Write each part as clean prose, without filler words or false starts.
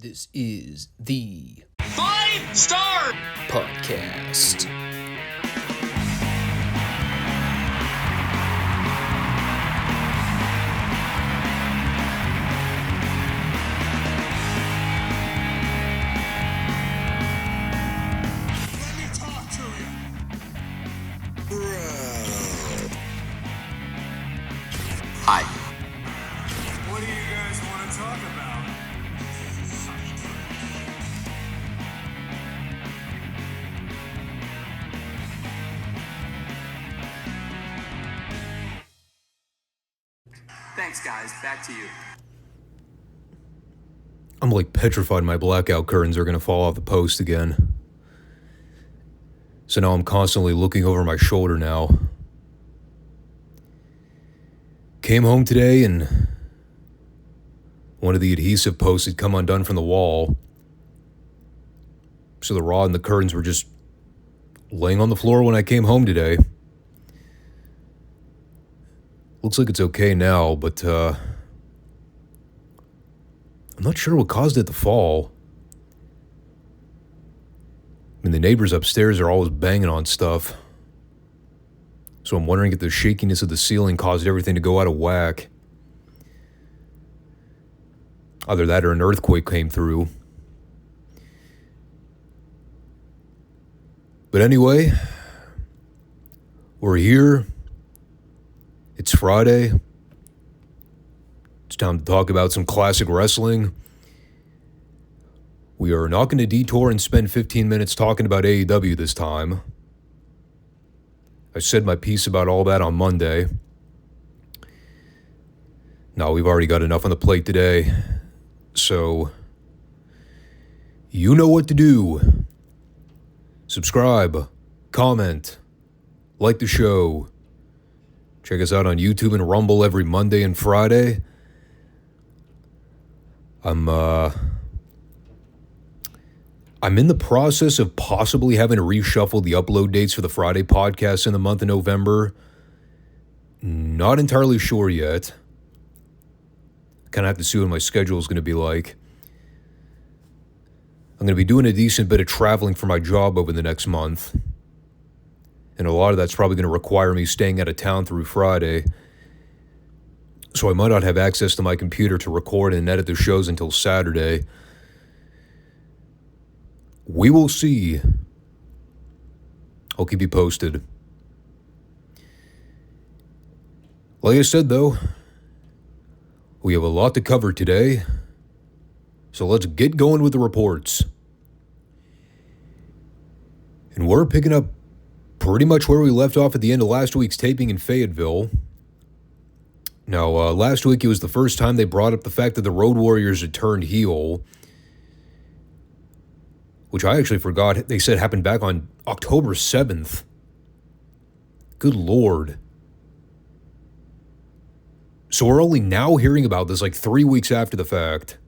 This is the Five Starr Podcast. Let me talk to you. Hi. What do you guys want to talk about? Thanks, guys. Back to you. I'm like petrified my blackout curtains are going to fall off the post again. So now I'm constantly looking over my shoulder now. Came home today and one of the adhesive posts had come undone from the wall. So the rod and the curtains were just laying on the floor when I came home today. Looks like it's okay now, but I'm not sure what caused it to fall. I mean, the neighbors upstairs are always banging on stuff. So I'm wondering if the shakiness of the ceiling caused everything to go out of whack. Either that or an earthquake came through. But anyway, we're here. It's Friday. It's time to talk about some classic wrestling. We are not going to detour and spend 15 minutes talking about AEW this time. I said my piece about all that on Monday. No, we've already got enough on the plate today. So, you know what to do. Subscribe, comment, like the show. Check us out on YouTube and Rumble every Monday and Friday. I'm in the process of possibly having to reshuffle the upload dates for the Friday podcast in the month of November. Not entirely sure yet. Kind of have to see what my schedule is going to be like. I'm going to be doing a decent bit of traveling for my job over the next month. And a lot of that's probably going to require me staying out of town through Friday. So I might not have access to my computer to record and edit the shows until Saturday. We will see. I'll keep you posted. Like I said, though, we have a lot to cover today. So let's get going with the reports. And we're picking up pretty much where we left off at the end of last week's taping in Fayetteville. Now, last week it was the first time they brought up the fact that the Road Warriors had turned heel, which I actually forgot they said happened back on October 7th. Good Lord. So we're only now hearing about this like 3 weeks after the fact.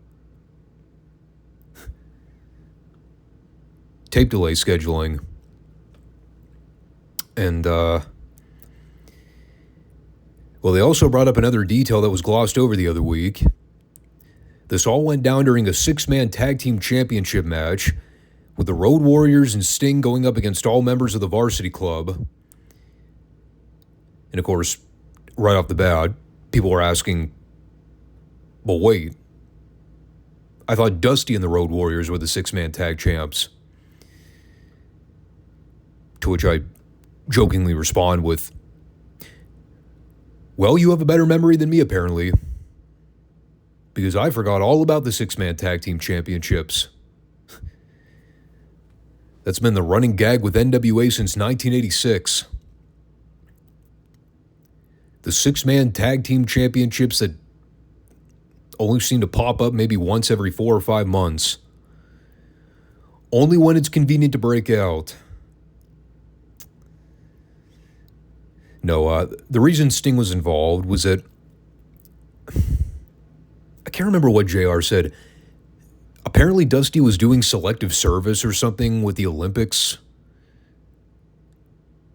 Tape delay scheduling. And, well, they also brought up another detail that was glossed over the other week. This all went down during a 6-man tag team championship match with the Road Warriors and Sting going up against all members of the Varsity Club. And, of course, right off the bat, people were asking, well, wait. I thought Dusty and the Road Warriors were the 6-man tag champs. To which I jokingly respond with, well, you have a better memory than me, apparently. Because I forgot all about the 6-man tag team championships. That's been the running gag with NWA since 1986. The 6-man tag team championships that only seem to pop up maybe once every 4 or 5 months. Only when it's convenient to break out. No, the reason Sting was involved was that, I can't remember what JR said. Apparently Dusty was doing selective service or something with the Olympics.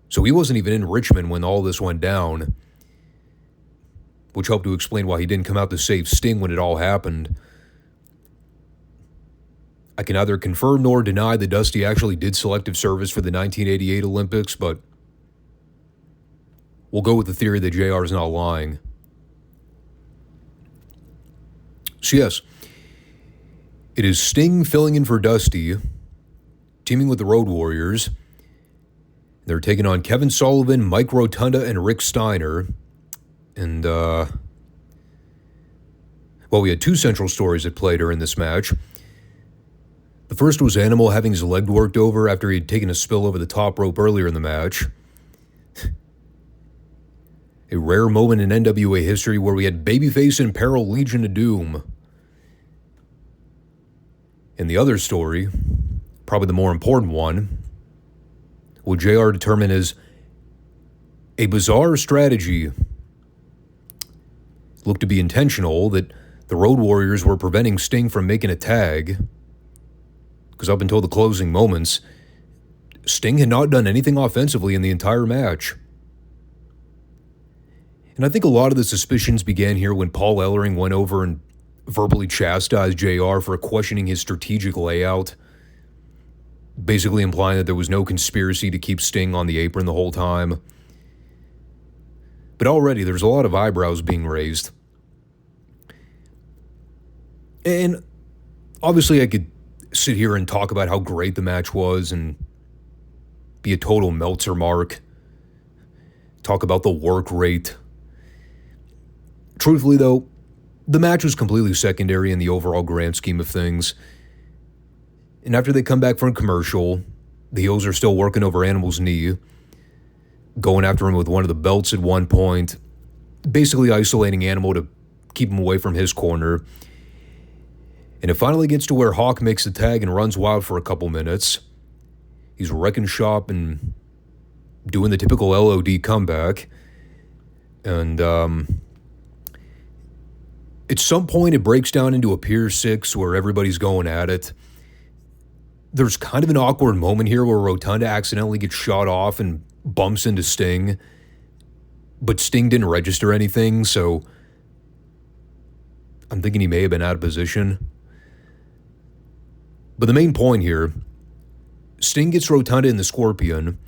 So he wasn't even in Richmond when all this went down. which helped to explain why he didn't come out to save Sting when it all happened. I can neither confirm nor deny that Dusty actually did selective service for the 1988 Olympics, but we'll go with the theory that JR is not lying. So yes, it is Sting filling in for Dusty, teaming with the Road Warriors. They're taking on Kevin Sullivan, Mike Rotunda, and Rick Steiner. And, we had two central stories at play during this match. The first was Animal having his leg worked over after he had taken a spill over the top rope earlier in the match. A rare moment in NWA history where we had Babyface in peril, Legion of Doom. And the other story, probably the more important one, what JR determined as a bizarre strategy looked to be intentional, that the Road Warriors were preventing Sting from making a tag, because up until the closing moments, Sting had not done anything offensively in the entire match. And I think a lot of the suspicions began here when Paul Ellering went over and verbally chastised JR for questioning his strategic layout, basically implying that there was no conspiracy to keep Sting on the apron the whole time. But already there's a lot of eyebrows being raised. And obviously I could sit here and talk about how great the match was and be a total Meltzer mark. Talk about the work rate. Truthfully though, the match was completely secondary in the overall grand scheme of things. And after they come back from commercial, the heels are still working over Animal's knee, going after him with one of the belts at one point, basically isolating Animal to keep him away from his corner. And it finally gets to where Hawk makes the tag and runs wild for a couple minutes. He's wrecking shop and doing the typical LOD comeback. And at some point it breaks down into a Pier 6 where everybody's going at it. There's kind of an awkward moment here where Rotunda accidentally gets shot off and bumps into Sting. But Sting didn't register anything, so I'm thinking he may have been out of position. But the main point here, Sting gets Rotunda in the Scorpion,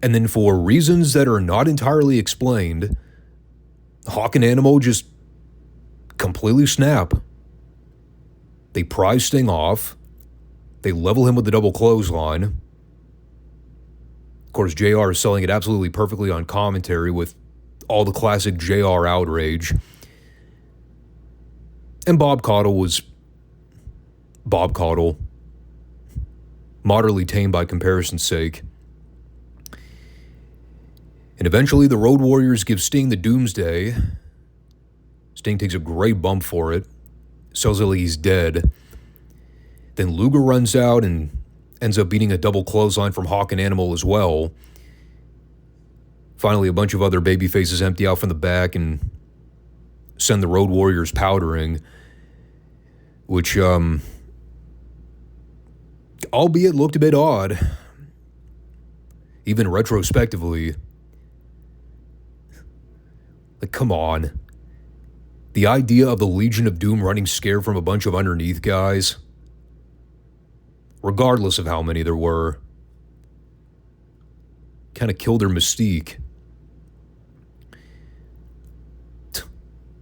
and then for reasons that are not entirely explained, Hawk and Animal just completely snap. They pry Sting off. They level him with the double clothesline. Of course, JR is selling it absolutely perfectly on commentary with all the classic JR outrage. And Bob Caudle was Bob Caudle, moderately tame by comparison's sake. And eventually the Road Warriors give Sting the Doomsday. Sting takes a great bump for it, sells it like he's dead. Then Luger runs out and ends up beating a double clothesline from Hawk and Animal as well. Finally, a bunch of other babyfaces empty out from the back and send the Road Warriors powdering, which, albeit looked a bit odd, even retrospectively. Like, come on. The idea of the Legion of Doom running scared from a bunch of underneath guys, regardless of how many there were, kind of killed their mystique.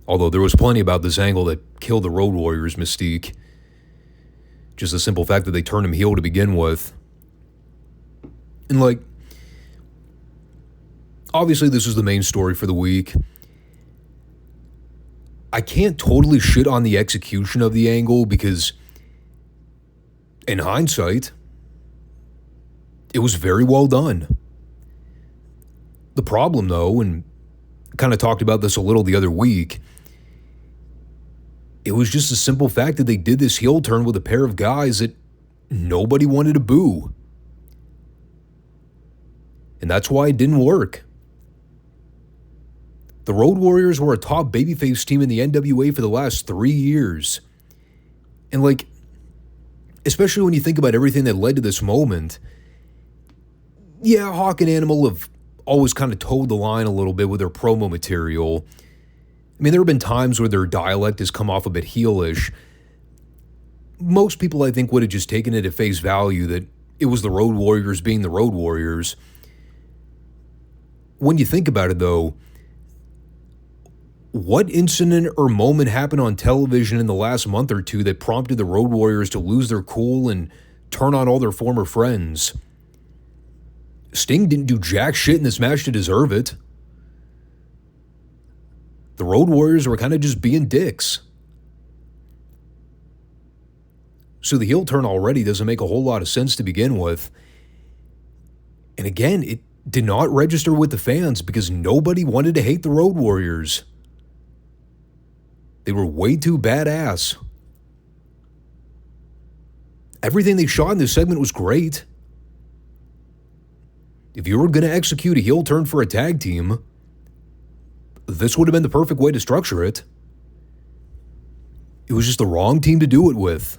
Although there was plenty about this angle that killed the Road Warriors' mystique. Just the simple fact that they turned him heel to begin with. And like, obviously this was the main story for the week. I can't totally shit on the execution of the angle because, in hindsight, it was very well done. The problem, though, and I kind of talked about this a little the other week, it was just a simple fact that they did this heel turn with a pair of guys that nobody wanted to boo. And that's why it didn't work. The Road Warriors were a top babyface team in the NWA for the last 3 years. And like, especially when you think about everything that led to this moment, yeah, Hawk and Animal have always kind of towed the line a little bit with their promo material. I mean, there have been times where their dialect has come off a bit heelish, most people, I think, would have just taken it at face value that it was the Road Warriors being the Road Warriors. When you think about it, though, what incident or moment happened on television in the last month or two that prompted the Road Warriors to lose their cool and turn on all their former friends? Sting didn't do jack shit in this match to deserve it. The Road Warriors were kind of just being dicks. So the heel turn already doesn't make a whole lot of sense to begin with. And again, it did not register with the fans because nobody wanted to hate the Road Warriors. They were way too badass. Everything they shot in this segment was great. If you were going to execute a heel turn for a tag team, this would have been the perfect way to structure it. It was just the wrong team to do it with.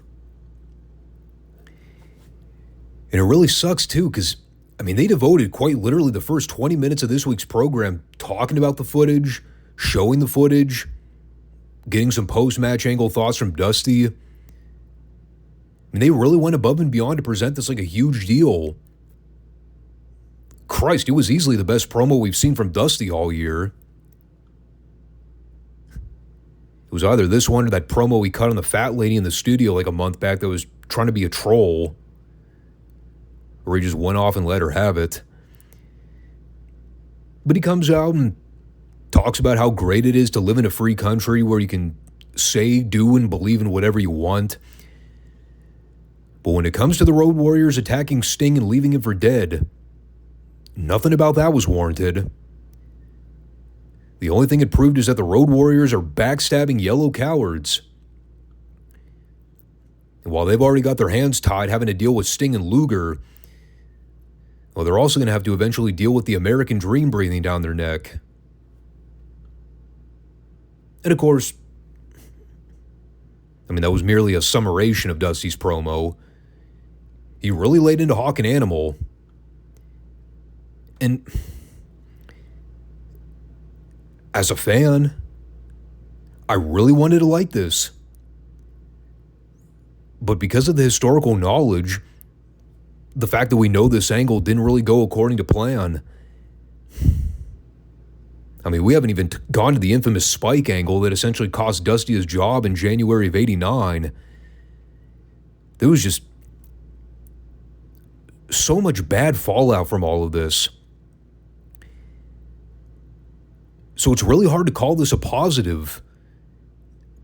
And it really sucks too, because, I mean, they devoted quite literally the first 20 minutes of this week's program talking about the footage, showing the footage, getting some post-match angle thoughts from Dusty. I mean, they really went above and beyond to present this like a huge deal. Christ, it was easily the best promo we've seen from Dusty all year. It was either this one or that promo we cut on the fat lady in the studio like a month back that was trying to be a troll. Or he just went off and let her have it. But he comes out and talks about how great it is to live in a free country where you can say, do, and believe in whatever you want. But when it comes to the Road Warriors attacking Sting and leaving him for dead, nothing about that was warranted. The only thing it proved is that the Road Warriors are backstabbing yellow cowards. And while they've already got their hands tied having to deal with Sting and Luger, well, they're also going to have to eventually deal with the American dream breathing down their neck. And of course, I mean, that was merely a summarization of Dusty's promo. He really laid into Hawk and Animal. And as a fan, I really wanted to like this. But because of the historical knowledge, the fact that we know this angle didn't really go according to plan. I mean, we haven't even gone to the infamous Spike angle that essentially cost Dusty his job in January of '89. There was just so much bad fallout from all of this. So it's really hard to call this a positive,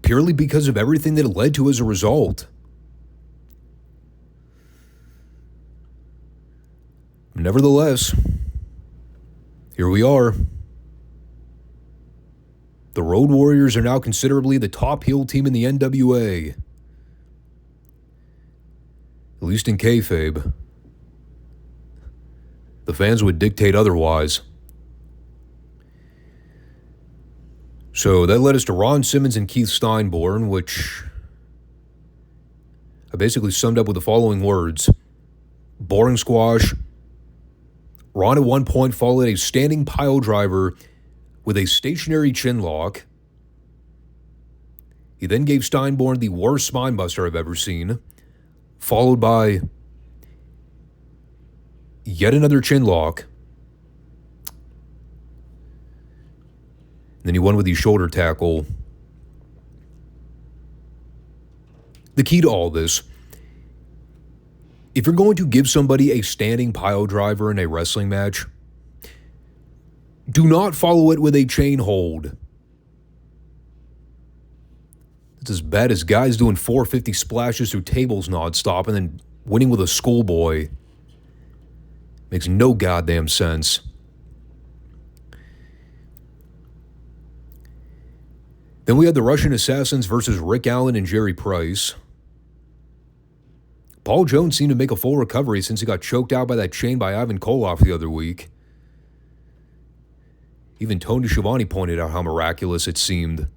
purely because of everything that it led to as a result. Nevertheless, here we are. The Road Warriors are now considerably the top heel team in the NWA. At least in kayfabe. The fans would dictate otherwise. So that led us to Ron Simmons and Keith Steinborn, which I basically summed up with the following words. Boring squash. Ron at one point followed a standing pile driver with a stationary chin lock. He then gave Steinborn the worst spinebuster I've ever seen, followed by yet another chin lock. Then he won with the shoulder tackle. The key to all this, if you're going to give somebody a standing pile driver in a wrestling match, do not follow it with a chain hold. It's as bad as guys doing 450 splashes through tables nonstop and then winning with a schoolboy. Makes no goddamn sense. Then we had the Russian Assassins versus Rick Allen and Jerry Price. Paul Jones seemed to make a full recovery since he got choked out by that chain by Ivan Koloff the other week. Even Tony Schiavone pointed out how miraculous it seemed.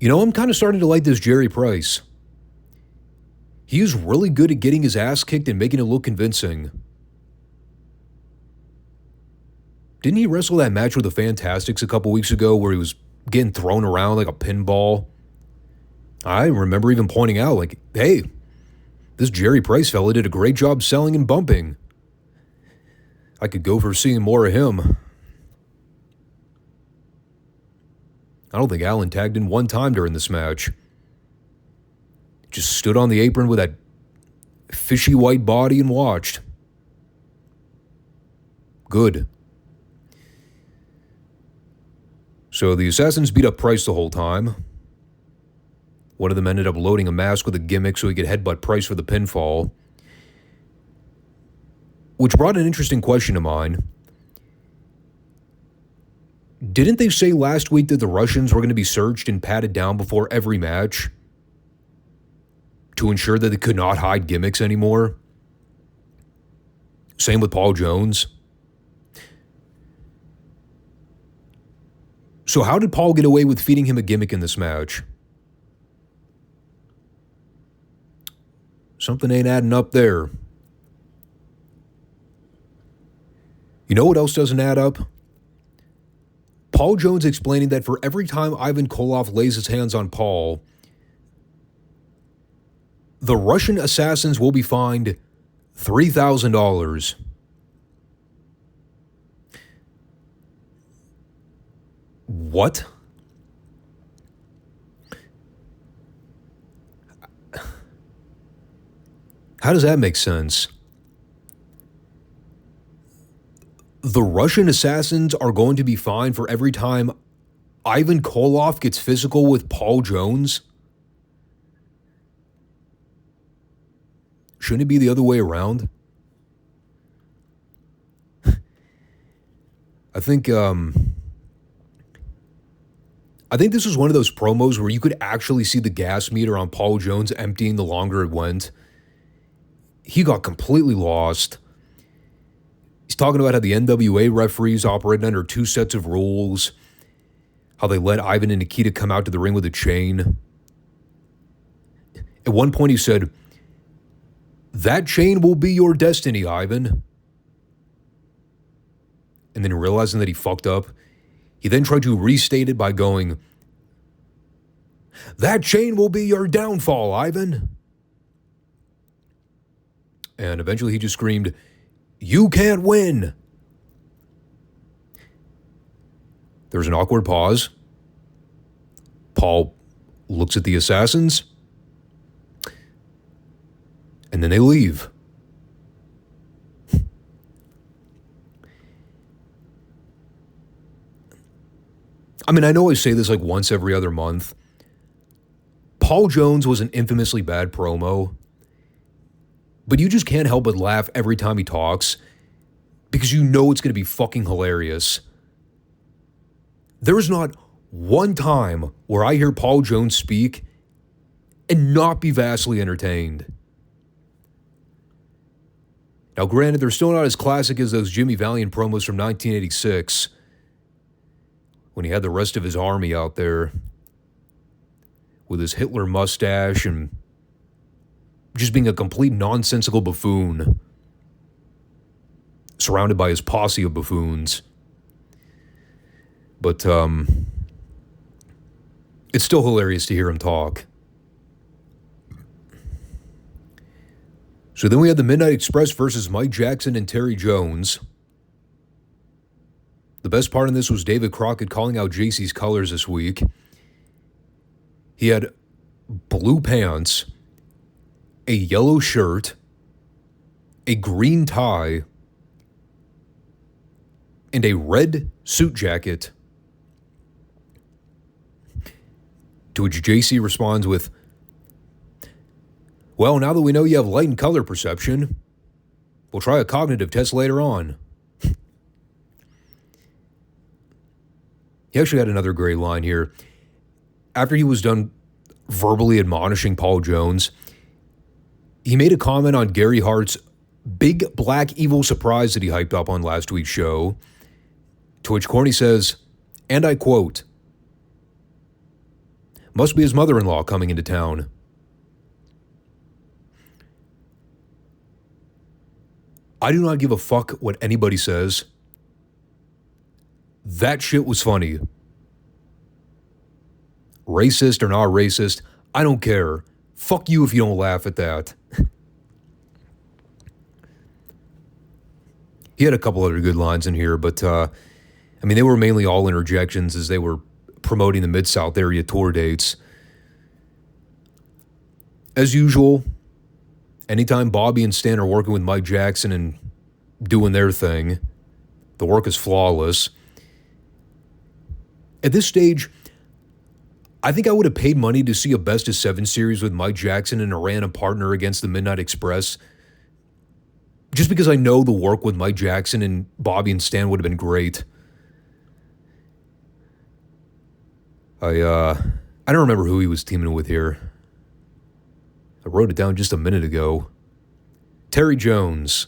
You know, I'm kind of starting to like this Jerry Price. He is really good at getting his ass kicked and making it look convincing. Didn't he wrestle that match with the Fantastics a couple weeks ago where he was getting thrown around like a pinball. I remember even pointing out, like, hey, this Jerry Price fella did a great job selling and bumping. I could go for seeing more of him. I don't think Allen tagged in one time during this match. Just stood on the apron with that fishy white body and watched. Good. So the Assassins beat up Price the whole time. One of them ended up loading a mask with a gimmick so he could headbutt Price for the pinfall. Which brought an interesting question to mind. Didn't they say last week that the Russians were going to be searched and patted down before every match to ensure that they could not hide gimmicks anymore? Same with Paul Jones. So how did Paul get away with feeding him a gimmick in this match? Something ain't adding up there. You know what else doesn't add up? Paul Jones explaining that for every time Ivan Koloff lays his hands on Paul, the Russian Assassins will be fined $3,000. What? How does that make sense? The Russian Assassins are going to be fined for every time Ivan Koloff gets physical with Paul Jones? Shouldn't it be the other way around? I think this was one of those promos where you could actually see the gas meter on Paul Jones emptying the longer it went. He got completely lost. He's talking about how the NWA referees operating under two sets of rules, how they let Ivan and Nikita come out to the ring with a chain. At one point he said, "That chain will be your destiny, Ivan." And then realizing that he fucked up, he then tried to restate it by going, "That chain will be your downfall, Ivan." And eventually he just screamed, "You can't win." There's an awkward pause. Paul looks at the Assassins, and then they leave. I mean, I know I say this like once every other month. Paul Jones was an infamously bad promo, but you just can't help but laugh every time he talks because you know it's going to be fucking hilarious. There is not one time where I hear Paul Jones speak and not be vastly entertained. Now, granted, they're still not as classic as those Jimmy Valiant promos from 1986 when he had the rest of his army out there with his Hitler mustache and just being a complete nonsensical buffoon surrounded by his posse of buffoons. But it's still hilarious to hear him talk. So then we had the Midnight Express versus Mike Jackson and Terry Jones. The best part in this was David Crockett calling out JC's colors this week. He had blue pants, a yellow shirt, a green tie, and a red suit jacket. To which JC responds with, "Well, now that we know you have light and color perception, we'll try a cognitive test later on." He actually had another great line here. After he was done verbally admonishing Paul Jones, he made a comment on Gary Hart's big black evil surprise that he hyped up on last week's show, to which Corny says, and I quote, "Must be his mother-in-law coming into town." I do not give a fuck what anybody says. That shit was funny. Racist or not racist, I don't care. Fuck you if you don't laugh at that. He had a couple other good lines in here, but they were mainly all interjections as they were promoting the Mid-South area tour dates. As usual, anytime Bobby and Stan are working with Mike Jackson and doing their thing, the work is flawless. At this stage, I think I would have paid money to see a Best of 7 series with Mike Jackson and a random partner against the Midnight Express, just because I know the work with Mike Jackson and Bobby and Stan would have been great. I don't remember who he was teaming with here. I wrote it down just a minute ago. Terry Jones.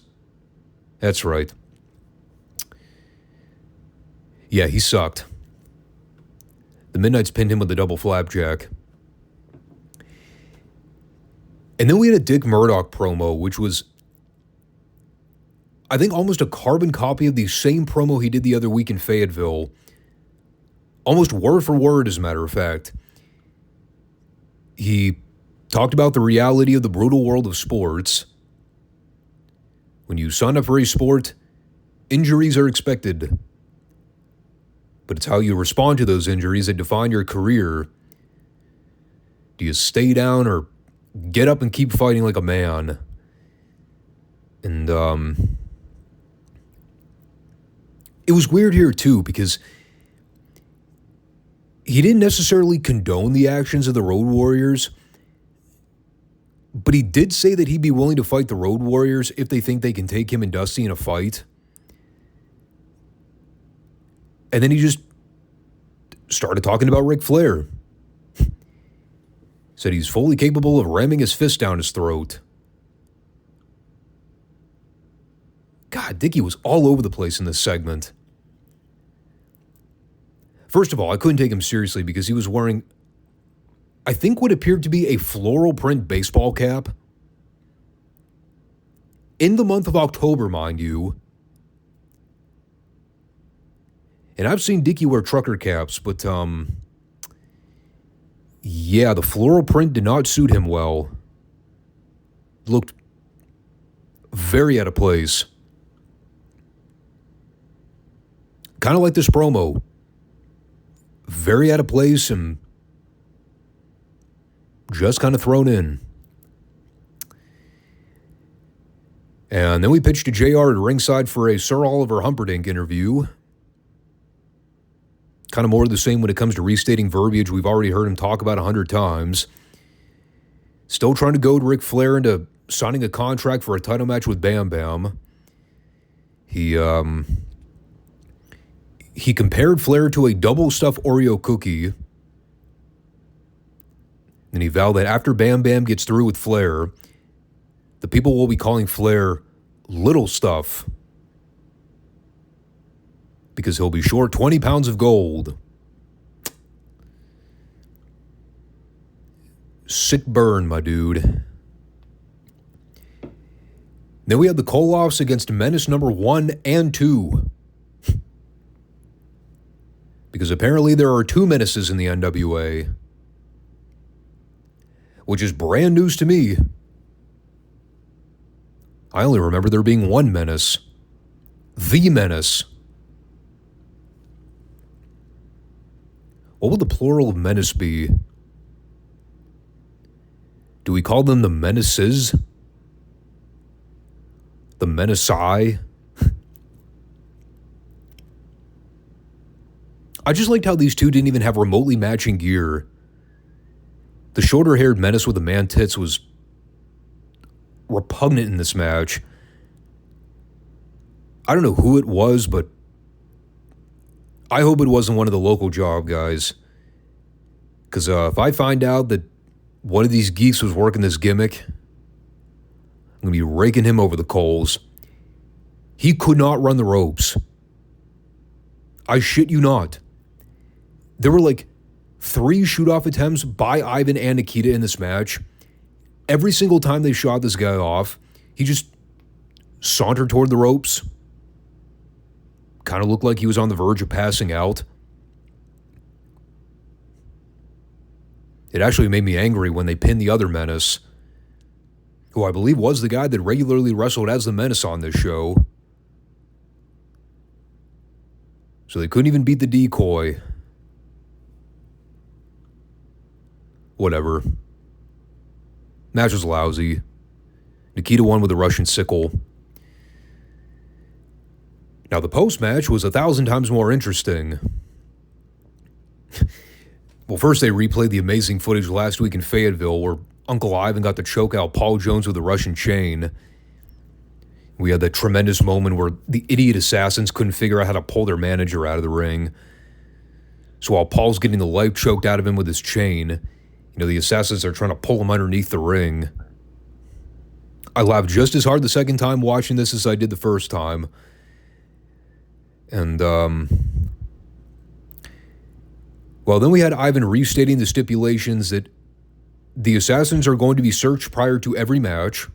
That's right. Yeah, he sucked. The Midnights pinned him with a double flapjack. And then we had a Dick Murdoch promo, which was, I think, almost a carbon copy of the same promo he did the other week in Fayetteville. Almost word for word, as a matter of fact. He talked about the reality of the brutal world of sports. When you sign up for a sport, injuries are expected. But it's how you respond to those injuries that define your career. Do you stay down or get up and keep fighting like a man? And it was weird here too, because he didn't necessarily condone the actions of the Road Warriors, but he did say that he'd be willing to fight the Road Warriors if they think they can take him and Dusty in a fight. And then he just started talking about Ric Flair. Said he's fully capable of ramming his fist down his throat. God, Dickie was all over the place in this segment. First of all, I couldn't take him seriously because he was wearing, I think, what appeared to be a floral print baseball cap. In the month of October, mind you. And I've seen Dickie wear trucker caps, but yeah, the floral print did not suit him well. Looked very out of place. Kind of like this promo. Very out of place and just kind of thrown in. And then we pitched to JR at ringside for a Sir Oliver Humperdinck interview. Kind of more of the same when it comes to restating verbiage we've already heard him talk about 100 times. Still trying to goad Ric Flair into signing a contract for a title match with Bam Bam. He compared Flair to a double-stuffed Oreo cookie. And he vowed that after Bam Bam gets through with Flair, the people will be calling Flair Little Stuff. Because he'll be short 20 pounds of gold. Sick burn, my dude. Then we had the Koloffs against Menace number 1 and 2. Because apparently there are 2 menaces in the NWA. Which is brand news to me. I only remember there being 1 menace. The Menace. What would the plural of menace be? Do we call them the menaces? The menaci? I just liked how these two didn't even have remotely matching gear. The shorter-haired menace with the man tits was repugnant in this match. I don't know who it was, but I hope it wasn't one of the local job guys. Because if I find out that one of these geeks was working this gimmick, I'm going to be raking him over the coals. He could not run the ropes. I shit you not. There were like 3 shoot-off attempts by Ivan and Nikita in this match. Every single time they shot this guy off, he just sauntered toward the ropes. Kind of looked like he was on the verge of passing out. It actually made me angry when they pinned the other Menace, who I believe was the guy that regularly wrestled as the Menace on this show. So they couldn't even beat the Decoy. Whatever. Match was lousy. Nikita won with a Russian sickle. Now the post-match was 1,000 times more interesting. Well, first they replayed the amazing footage last week in Fayetteville where Uncle Ivan got to choke out Paul Jones with a Russian chain. We had that tremendous moment where the idiot assassins couldn't figure out how to pull their manager out of the ring. So while Paul's getting the life choked out of him with his chain, the assassins are trying to pull him underneath the ring. I laughed just as hard the second time watching this as I did the first time. And, well, then we had Ivan restating the stipulations that the assassins are going to be searched prior to every match,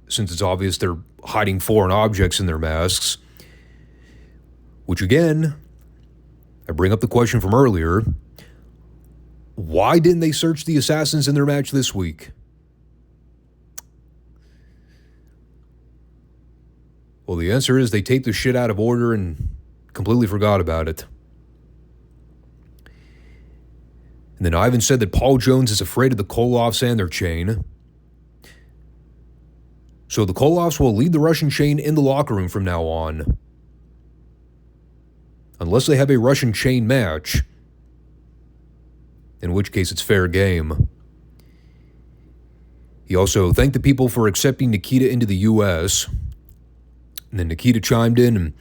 since it's obvious they're hiding foreign objects in their masks. Which, again, I bring up the question from earlier. Why didn't they search the assassins in their match this week? Well, the answer is they taped the shit out of order and completely forgot about it. And then Ivan said that Paul Jones is afraid of the Koloffs and their chain. So the Koloffs will lead the Russian chain in the locker room from now on. Unless they have a Russian chain match. In which case it's fair game. He also thanked the people for accepting Nikita into the U.S., and then Nikita chimed in and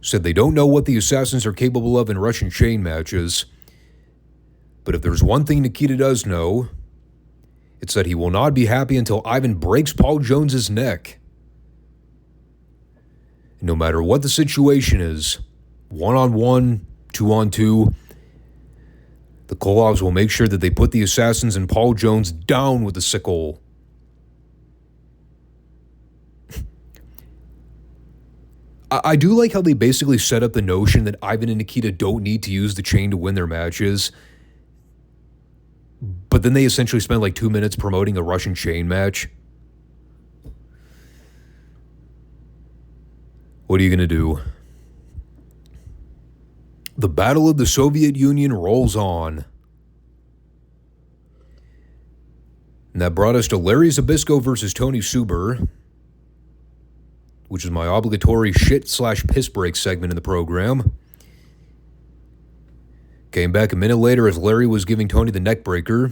said they don't know what the assassins are capable of in Russian chain matches. But if there's one thing Nikita does know, it's that he will not be happy until Ivan breaks Paul Jones's neck. And no matter what the situation is, 1-on-1, 2-on-2, the Koloffs will make sure that they put the assassins and Paul Jones down with the sickle. I do like how they basically set up the notion that Ivan and Nikita don't need to use the chain to win their matches. But then they essentially spend like 2 minutes promoting a Russian chain match. What are you going to do? The Battle of the Soviet Union rolls on. And that brought us to Larry Zbyszko versus Tony Suber, which is my obligatory shit/piss break segment in the program. Came back a minute later as Larry was giving Tony the neck breaker,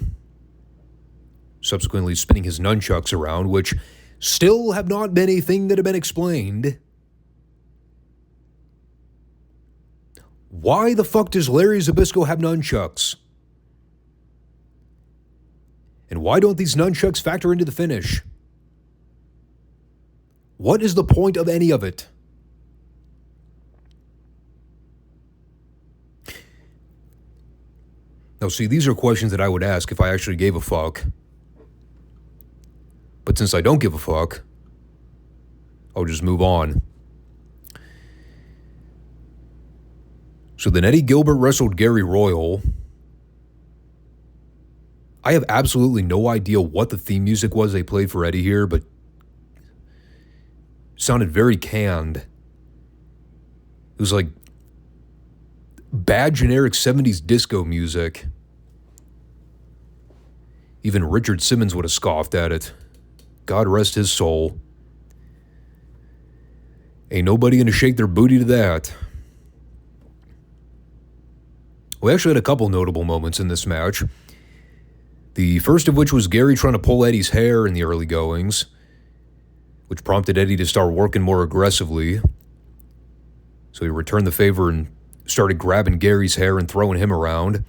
subsequently spinning his nunchucks around, which still have not been a thing that have been explained. Why the fuck does Larry Zbyszko have nunchucks? And why don't these nunchucks factor into the finish? What is the point of any of it? Now, see, these are questions that I would ask if I actually gave a fuck. But since I don't give a fuck, I'll just move on. So then Eddie Gilbert wrestled Gary Royal. I have absolutely no idea what the theme music was they played for Eddie here, but it sounded very canned. It was like bad generic 70s disco music. Even Richard Simmons would have scoffed at it. God rest his soul. Ain't nobody gonna shake their booty to that. We actually had a couple notable moments in this match. The first of which was Gary trying to pull Eddie's hair in the early goings, which prompted Eddie to start working more aggressively. So he returned the favor and started grabbing Gary's hair and throwing him around,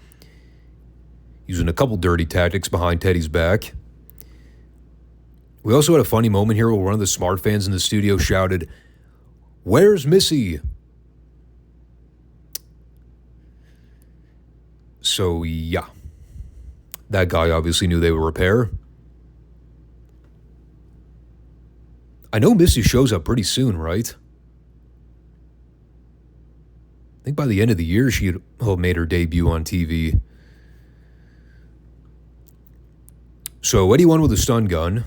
using a couple dirty tactics behind Teddy's back. We also had a funny moment here where one of the smart fans in the studio shouted, "Where's Missy?" So, yeah. That guy obviously knew they were a pair. I know Missy shows up pretty soon, right? I think by the end of the year she had made her debut on TV. So Eddie won with a stun gun,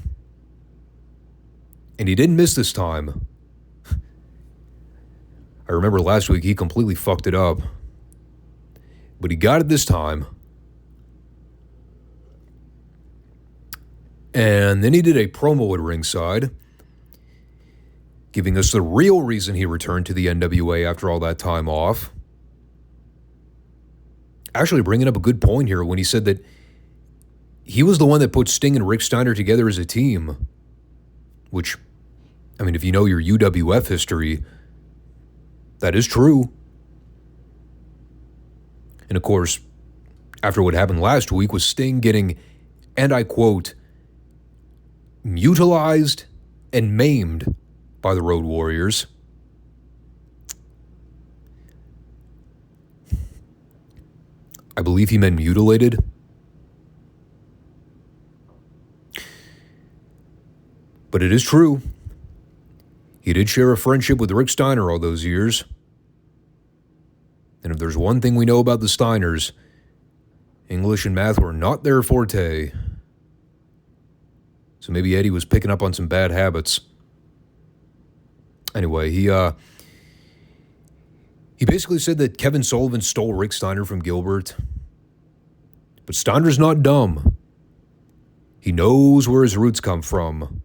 and he didn't miss this time. I remember last week he completely fucked it up, but he got it this time. And then he did a promo at ringside, giving us the real reason he returned to the NWA after all that time off. Actually bringing up a good point here when he said that he was the one that put Sting and Rick Steiner together as a team, which, I mean, if you know your UWF history, that is true. And of course, after what happened last week with Sting getting, and I quote, mutilized and maimed by the Road Warriors. I believe he meant mutilated. But it is true. He did share a friendship with Rick Steiner all those years. And if there's one thing we know about the Steiners, English and math were not their forte. So maybe Eddie was picking up on some bad habits. Anyway, he basically said that Kevin Sullivan stole Rick Steiner from Gilbert. But Steiner's not dumb. He knows where his roots come from.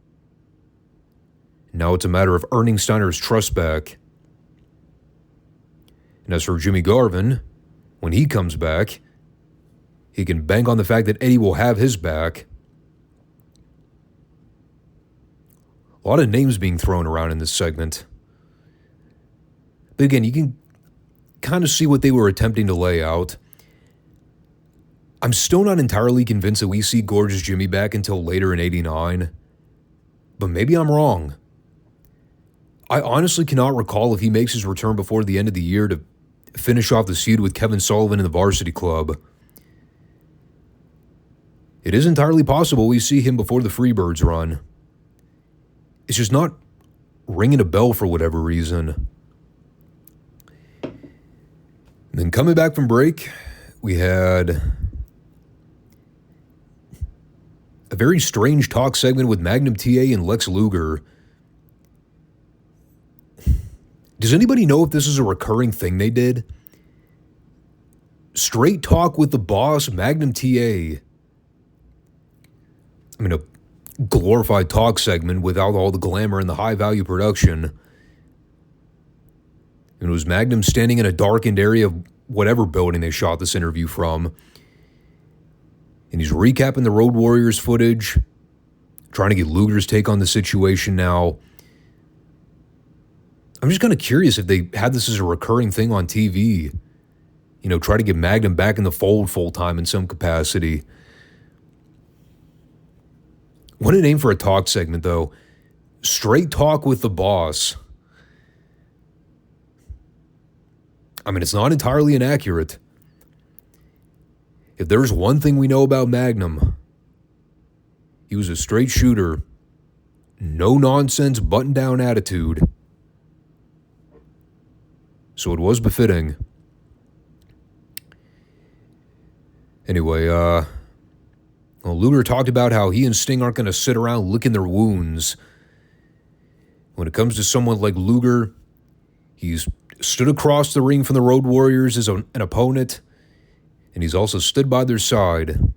Now it's a matter of earning Steiner's trust back. And as for Jimmy Garvin, when he comes back, he can bank on the fact that Eddie will have his back. A lot of names being thrown around in this segment. But again, you can kind of see what they were attempting to lay out. I'm still not entirely convinced that we see Gorgeous Jimmy back until later in '89. But maybe I'm wrong. I honestly cannot recall if he makes his return before the end of the year to finish off the feud with Kevin Sullivan in the Varsity Club. It is entirely possible we see him before the Freebirds run. It's just not ringing a bell for whatever reason. And then coming back from break, we had a very strange talk segment with Magnum TA and Lex Luger. Does anybody know if this is a recurring thing they did? Straight talk with the boss, Magnum TA. I mean, a glorified talk segment without all the glamour and the high-value production. And it was Magnum standing in a darkened area of whatever building they shot this interview from. And he's recapping the Road Warriors footage, trying to get Luger's take on the situation now. I'm just kind of curious if they had this as a recurring thing on TV. You know, try to get Magnum back in the fold full-time in some capacity. What a name for a talk segment, though. Straight talk with the boss. I mean, it's not entirely inaccurate. If there's one thing we know about Magnum, he was a straight shooter. No-nonsense, button-down attitude. So it was befitting. Anyway, Luger talked about how he and Sting aren't going to sit around licking their wounds. When it comes to someone like Luger, he's stood across the ring from the Road Warriors as an opponent, and he's also stood by their side. And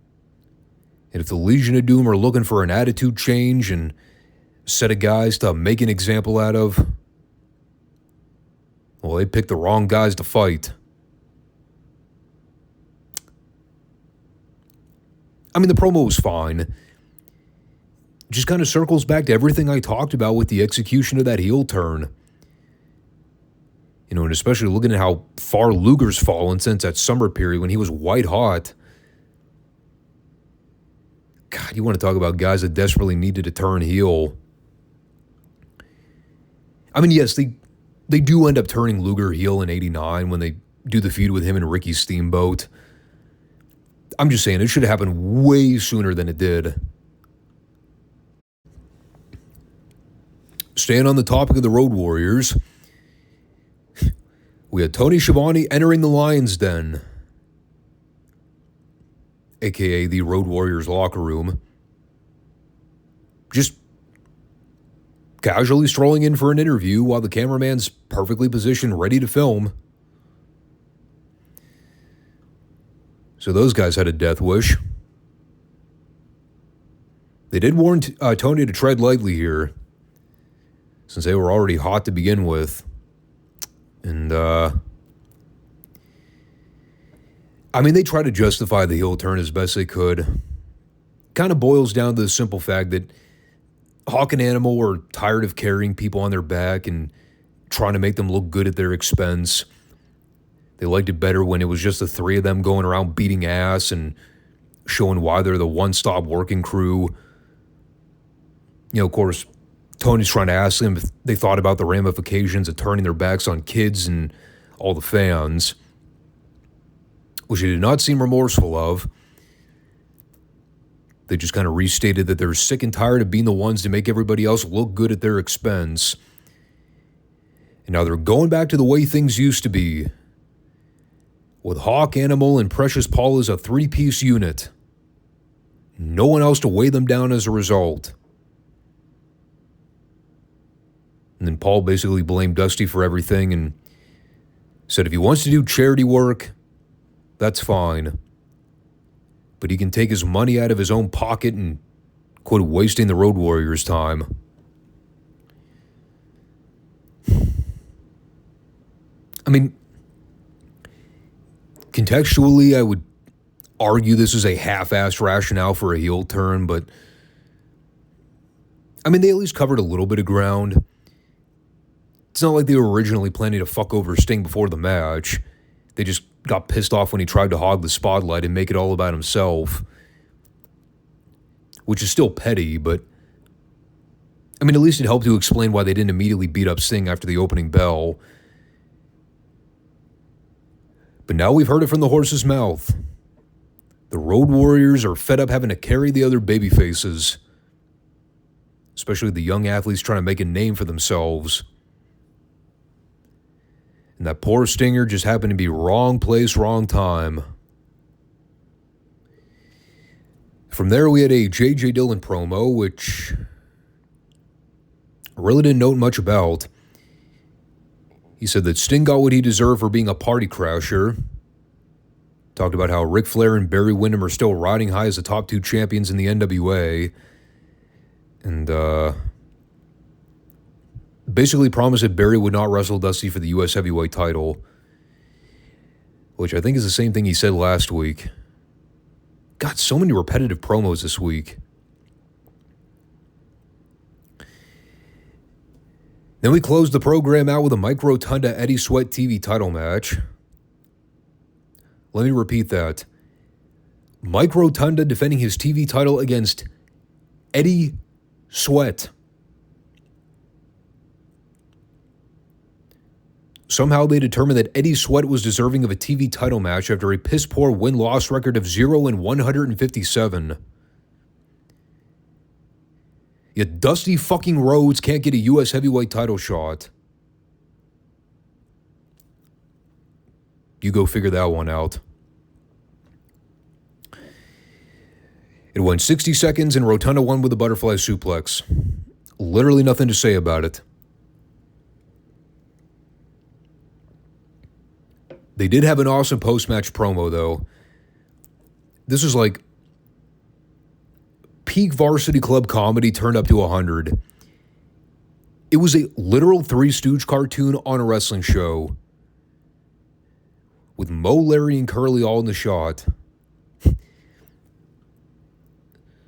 if the Legion of Doom are looking for an attitude change and a set of guys to make an example out of, well, they picked the wrong guys to fight. I mean, the promo was fine. It just kind of circles back to everything I talked about with the execution of that heel turn. You know, and especially looking at how far Luger's fallen since that summer period when he was white hot. God, you want to talk about guys that desperately needed to turn heel. I mean, yes, they do end up turning Luger heel in '89 when they do the feud with him and Ricky Steamboat. I'm just saying, it should have happened way sooner than it did. Staying on the topic of the Road Warriors, we had Tony Schiavone entering the Lion's Den, a.k.a. the Road Warriors locker room. just casually strolling in for an interview while the cameraman's perfectly positioned, ready to film. So those guys had a death wish. They did warn Tony to tread lightly here, since they were already hot to begin with. And, they tried to justify the heel turn as best they could. Kind of boils down to the simple fact that Hawk and Animal were tired of carrying people on their back and trying to make them look good at their expense. They liked it better when it was just the three of them going around beating ass and showing why they're the one-stop working crew. Of course, Tony's trying to ask them if they thought about the ramifications of turning their backs on kids and all the fans, which they did not seem remorseful of. They just kind of restated that they're sick and tired of being the ones to make everybody else look good at their expense. And now they're going back to the way things used to be, with Hawk, Animal, and Precious Paul as a three-piece unit. No one else to weigh them down as a result. And then Paul basically blamed Dusty for everything and said if he wants to do charity work, that's fine. But he can take his money out of his own pocket and quit wasting the Road Warriors' time. Contextually, I would argue this is a half-assed rationale for a heel turn, but they at least covered a little bit of ground. It's not like they were originally planning to fuck over Sting before the match. They just got pissed off when he tried to hog the spotlight and make it all about himself. Which is still petty, but at least it helped to explain why they didn't immediately beat up Sting after the opening bell. But now we've heard it from the horse's mouth. The Road Warriors are fed up having to carry the other babyfaces, especially the young athletes trying to make a name for themselves. And that poor Stinger just happened to be wrong place, wrong time. From there, we had a J.J. Dillon promo, which I really didn't note much about. He said that Sting got what he deserved for being a party crasher. Talked about how Ric Flair and Barry Windham are still riding high as the top two champions in the NWA. And, basically promised that Barry would not wrestle Dusty for the U.S. Heavyweight title, which I think is the same thing he said last week. God, so many repetitive promos this week. Then we closed the program out with a Mike Rotunda Eddie Sweat TV title match. Let me repeat that. Mike Rotunda defending his TV title against Eddie Sweat. Somehow they determined that Eddie Sweat was deserving of a TV title match after a piss-poor win-loss record of 0-157. Yet Dusty fucking Rhodes can't get a U.S. heavyweight title shot. You go figure that one out. It went 60 seconds and Rotunda won with a butterfly suplex. Literally nothing to say about it. They did have an awesome post-match promo, though. This is like peak Varsity Club comedy turned up to 100. It was a literal Three Stooge cartoon on a wrestling show, with Mo, Larry, and Curly all in the shot.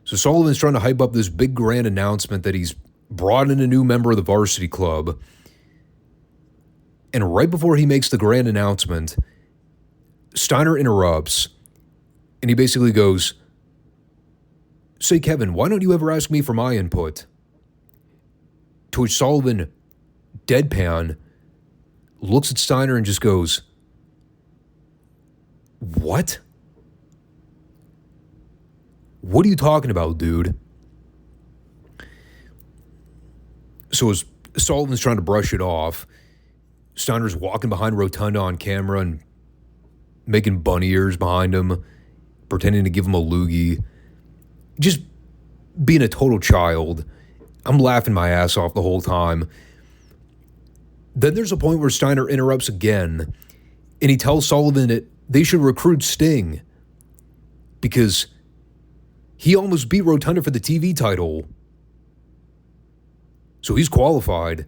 So Sullivan's trying to hype up this big grand announcement that he's brought in a new member of the Varsity Club. And right before he makes the grand announcement, Steiner interrupts, and he basically goes, "Say, Kevin, why don't you ever ask me for my input?" To which Sullivan, deadpan, looks at Steiner and just goes, "What? What are you talking about, dude?" So as Sullivan's trying to brush it off, Steiner's walking behind Rotunda on camera and making bunny ears behind him, pretending to give him a loogie. Just being a total child. I'm laughing my ass off the whole time. Then there's a point where Steiner interrupts again, and he tells Sullivan that they should recruit Sting because he almost beat Rotunda for the TV title. So he's qualified.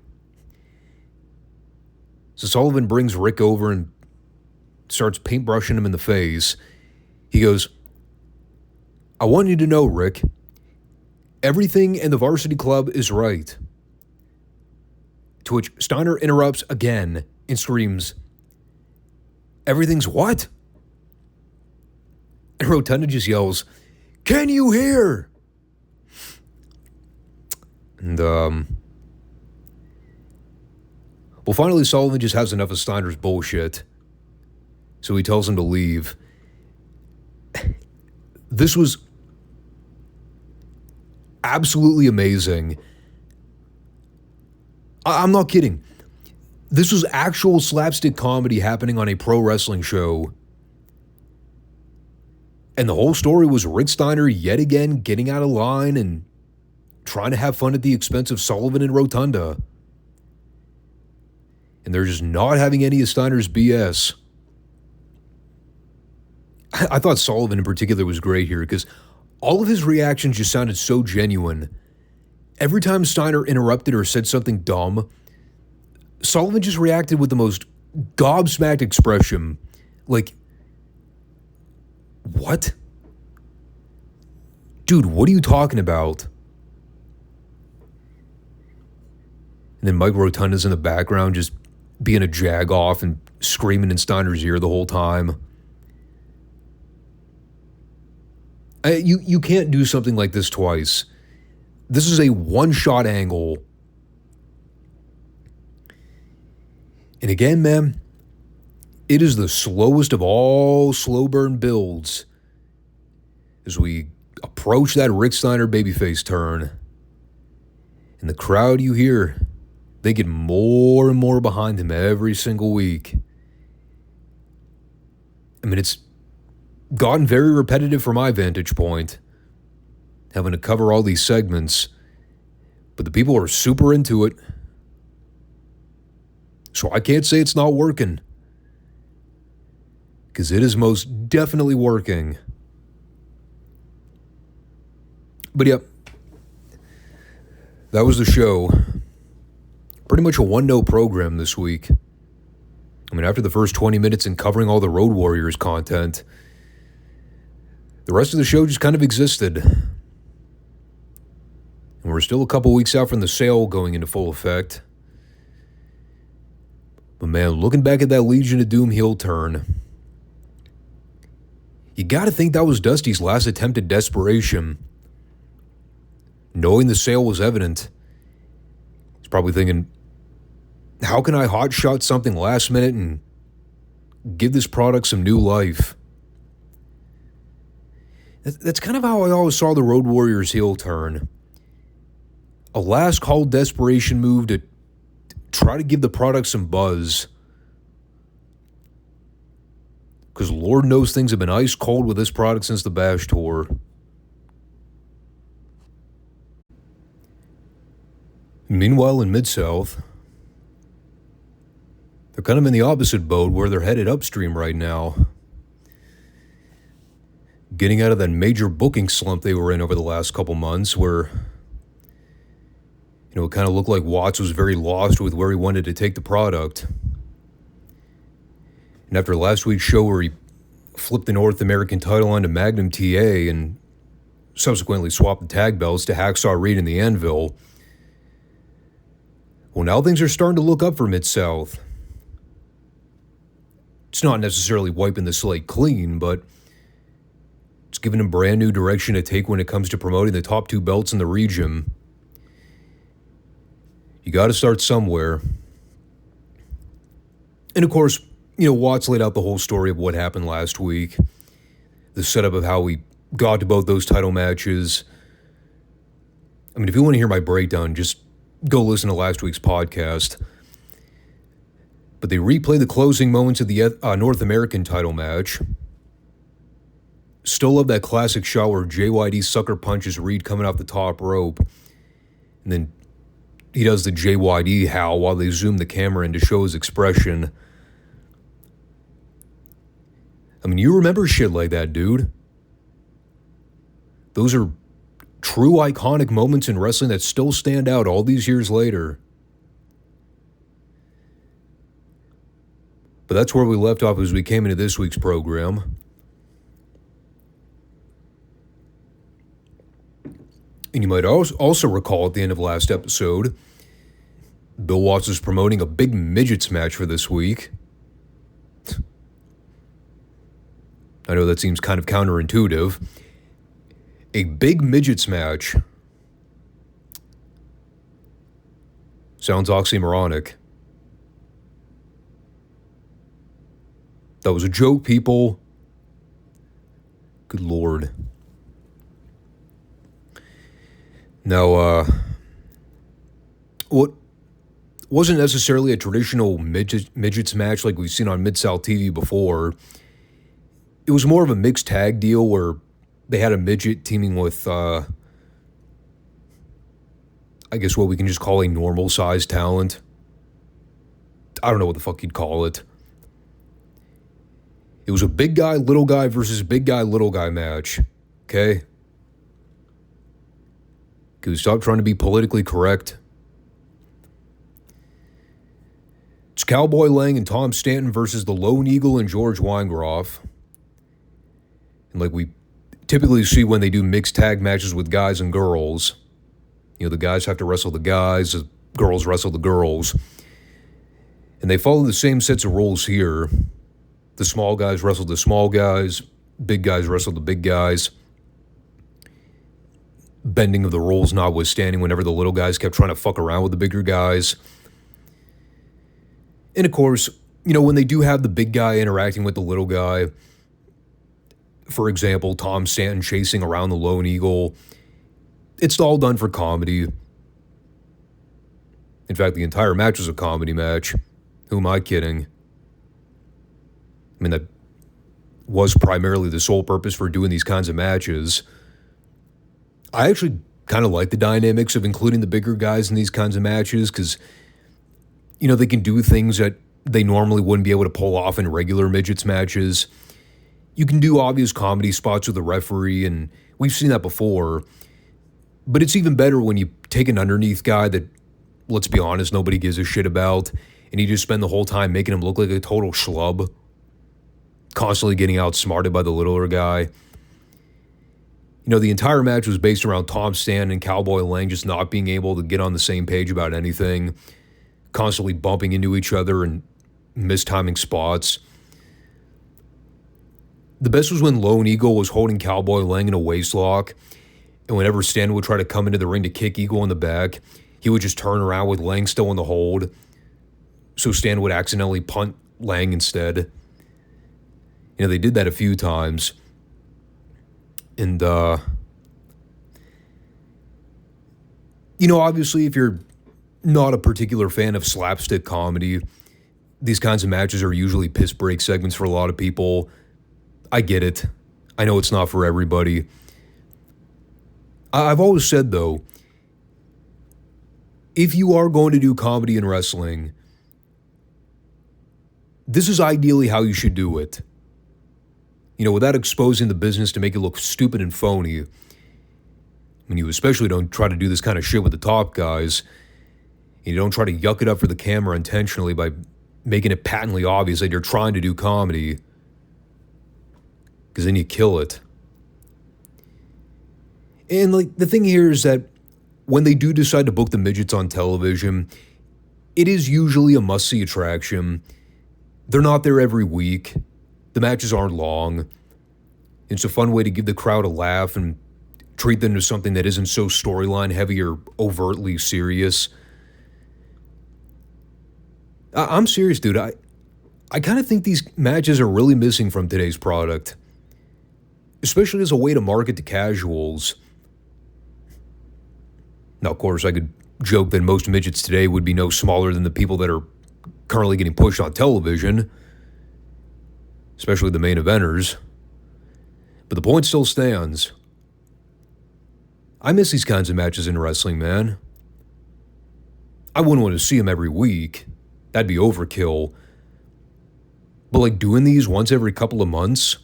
So Sullivan brings Rick over and starts paintbrushing him in the face. He goes, I want you to know, Rick, everything in the Varsity Club is right. To which Steiner interrupts again and screams, everything's what? And Rotunda just yells, can you hear? And, well, finally Sullivan just has enough of Steiner's bullshit. So he tells him to leave. This was absolutely amazing. I'm not kidding. This was actual slapstick comedy happening on a pro wrestling show. And the whole story was Rick Steiner yet again getting out of line and trying to have fun at the expense of Sullivan and Rotunda. And they're just not having any of Steiner's BS. I thought Sullivan in particular was great here because all of his reactions just sounded so genuine. Every time Steiner interrupted or said something dumb, Sullivan just reacted with the most gobsmacked expression. Like, what? Dude, what are you talking about? And then Mike Rotunda's in the background just being a jag-off and screaming in Steiner's ear the whole time. You can't do something like this twice. This is a one-shot angle. And again, man, it is the slowest of all slow burn builds as we approach that Rick Steiner babyface turn. And the crowd you hear, they get more and more behind him every single week. I mean, it's gotten very repetitive from my vantage point, having to cover all these segments, but the people are super into it. So I can't say it's not working, because it is most definitely working. But yep, that was the show. Pretty much a one-note program this week. I mean, after the first 20 minutes and covering all the Road Warriors content, the rest of the show just kind of existed. And we're still a couple weeks out from the sale going into full effect. But man, looking back at that Legion of Doom heel turn, you gotta think that was Dusty's last attempt at desperation. Knowing the sale was evident, he's probably thinking, how can I hotshot something last minute and give this product some new life? That's kind of how I always saw the Road Warriors heel turn. A last call desperation move to try to give the product some buzz. Because Lord knows things have been ice cold with this product since the Bash Tour. Meanwhile, in Midsouth, they're kind of in the opposite boat where they're headed upstream right now. Getting out of that major booking slump they were in over the last couple months where, it kind of looked like Watts was very lost with where he wanted to take the product. And after last week's show where he flipped the North American title onto Magnum TA and subsequently swapped the tag belts to Hacksaw Reed and the Anvil, well, now things are starting to look up for Mid-South. It's not necessarily wiping the slate clean, but it's giving him brand new direction to take when it comes to promoting the top two belts in the region. You got to start somewhere. And of course, Watts laid out the whole story of what happened last week. The setup of how we got to both those title matches. I mean, if you want to hear my breakdown, just go listen to last week's podcast. But they replay the closing moments of the North American title match. Still love that classic shot where JYD sucker punches Reed coming off the top rope. And then he does the JYD howl while they zoom the camera in to show his expression. I mean, you remember shit like that, dude. Those are true iconic moments in wrestling that still stand out all these years later. But that's where we left off as we came into this week's program. And you might also recall at the end of last episode, Bill Watts is promoting a big midgets match for this week. I know that seems kind of counterintuitive. A big midgets match. Sounds oxymoronic. That was a joke, people. Good Lord. Now, what wasn't necessarily a traditional midgets match like we've seen on Mid-South TV before. It was more of a mixed tag deal where they had a midget teaming with, I guess what we can just call a normal-sized talent. I don't know what the fuck you'd call it. It was a big guy, little guy versus big guy, little guy match. Okay? Can we stop trying to be politically correct? It's Cowboy Lang and Tom Stanton versus the Lone Eagle and George Weingroff. And like we typically see when they do mixed tag matches with guys and girls, you know, the guys have to wrestle the guys, the girls wrestle the girls. And they follow the same sets of rules here. The small guys wrestle the small guys, big guys wrestle the big guys. Bending of the rules notwithstanding whenever the little guys kept trying to fuck around with the bigger guys. And of course, you know, when they do have the big guy interacting with the little guy, for example, Tom Stanton chasing around the Lone Eagle, it's all done for comedy. In fact, the entire match was a comedy match. Who am I kidding? I mean, that was primarily the sole purpose for doing these kinds of matches. I actually kind of like the dynamics of including the bigger guys in these kinds of matches because, you know, they can do things that they normally wouldn't be able to pull off in regular midgets matches. You can do obvious comedy spots with the referee, and we've seen that before. But it's even better when you take an underneath guy that, let's be honest, nobody gives a shit about, and you just spend the whole time making him look like a total schlub, constantly getting outsmarted by the littler guy. You know, the entire match was based around Tom Stanton and Cowboy Lang just not being able to get on the same page about anything, constantly bumping into each other and mistiming spots. The best was when Lone Eagle was holding Cowboy Lang in a waistlock, and whenever Stanton would try to come into the ring to kick Eagle in the back, he would just turn around with Lang still in the hold, so Stanton would accidentally punt Lang instead. You know, they did that a few times. And, you know, obviously, if you're not a particular fan of slapstick comedy, these kinds of matches are usually piss break segments for a lot of people. I get it. I know it's not for everybody. I've always said, though, if you are going to do comedy in wrestling, this is ideally how you should do it. You know, without exposing the business to make it look stupid and phony. I mean, you especially don't try to do this kind of shit with the top guys. You don't try to yuck it up for the camera intentionally by making it patently obvious that you're trying to do comedy. Because then you kill it. And, like, the thing here is that when they do decide to book the midgets on television, it is usually a must-see attraction. They're not there every week. The matches aren't long. It's a fun way to give the crowd a laugh and treat them to something that isn't so storyline heavy or overtly serious. I'm serious, dude. I kind of think these matches are really missing from today's product, especially as a way to market to casuals. Now, of course, I could joke that most midgets today would be no smaller than the people that are currently getting pushed on television, especially the main eventers. But the point still stands. I miss these kinds of matches in wrestling, man. I wouldn't want to see them every week. That'd be overkill. But like doing these once every couple of months,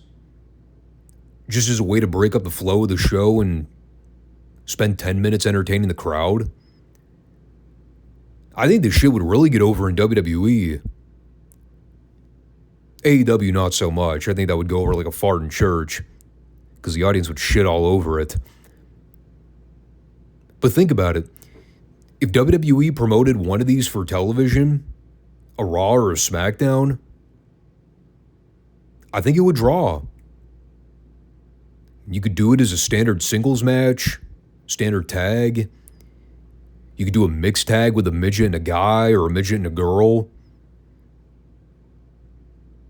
just as a way to break up the flow of the show and spend 10 minutes entertaining the crowd, I think this shit would really get over in WWE. AEW, not so much. I think that would go over like a fart in church because the audience would shit all over it. But think about it. If WWE promoted one of these for television, a Raw or a SmackDown, I think it would draw. You could do it as a standard singles match, standard tag. You could do a mixed tag with a midget and a guy or a midget and a girl.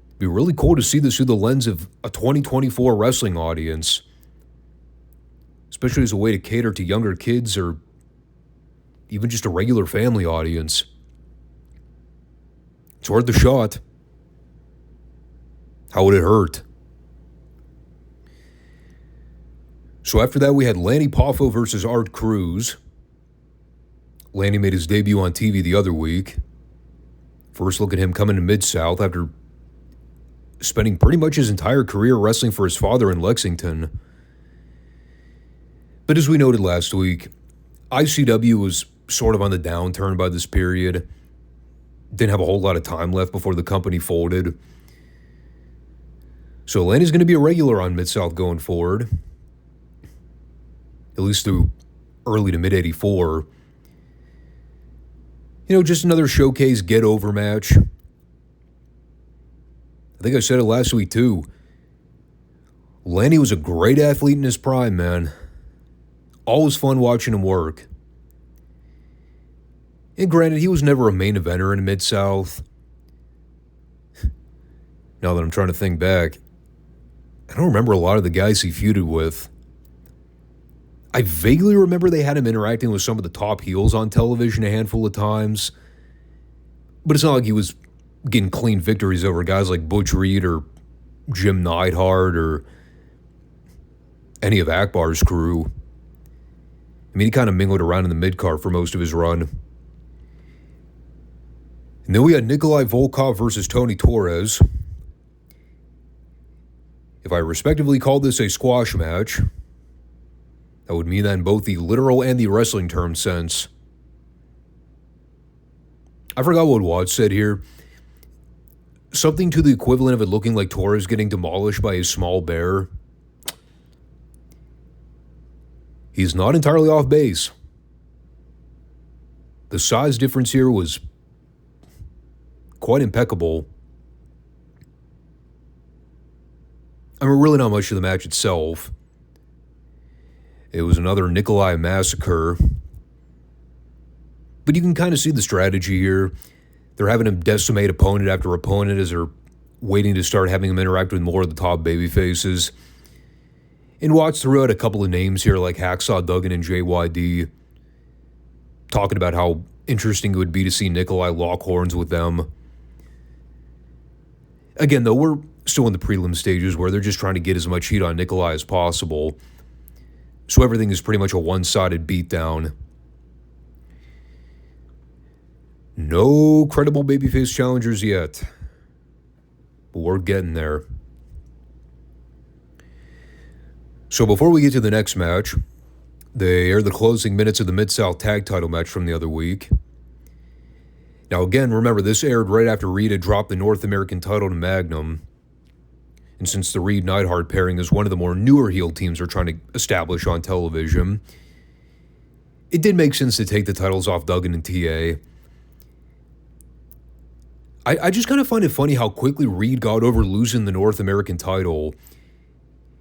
It'd be really cool to see this through the lens of a 2024 wrestling audience, especially as a way to cater to younger kids or even just a regular family audience. It's worth the shot. How would it hurt? So after that, we had Lanny Poffo versus Art Cruz. Lanny made his debut on TV the other week. First look at him coming to Midsouth after spending pretty much his entire career wrestling for his father in Lexington. But as we noted last week, ICW was sort of on the downturn by this period. Didn't have a whole lot of time left before the company folded. So Lanny's going to be a regular on Mid-South going forward, at least through early to mid-'84. You know, just another showcase get-over match. I think I said it last week too. Lanny was a great athlete in his prime, man. Always fun watching him work. And granted, he was never a main eventer in Mid-South. Now that I'm trying to think back, I don't remember a lot of the guys he feuded with. I vaguely remember they had him interacting with some of the top heels on television a handful of times. But it's not like he was getting clean victories over guys like Butch Reed or Jim Neidhart or any of Akbar's crew. I mean, he kind of mingled around in the mid-card for most of his run. And then we had Nikolai Volkov versus Tony Torres. If I respectively called this a squash match, that would mean that in both the literal and the wrestling term sense. I forgot what Watts said here. Something to the equivalent of it looking like Torres getting demolished by a small bear. He's not entirely off base. The size difference here was quite impeccable. I mean, really not much of the match itself. It was another Nikolai massacre. But you can kind of see the strategy here. They're having him decimate opponent after opponent as they're waiting to start having him interact with more of the top babyfaces. And Watts threw out a couple of names here like Hacksaw Duggan and JYD, talking about how interesting it would be to see Nikolai lock horns with them. Again, though, we're still in the prelim stages where they're just trying to get as much heat on Nikolai as possible. So everything is pretty much a one-sided beatdown. No credible babyface challengers yet, but we're getting there. So before we get to the next match, they aired the closing minutes of the Mid-South Tag Title match from the other week. Now again, remember, this aired right after Reed had dropped the North American title to Magnum. And since the Reed-Neidhart pairing is one of the more newer heel teams they're trying to establish on television, it did make sense to take the titles off Duggan and TA. I just kind of find it funny how quickly Reed got over losing the North American title.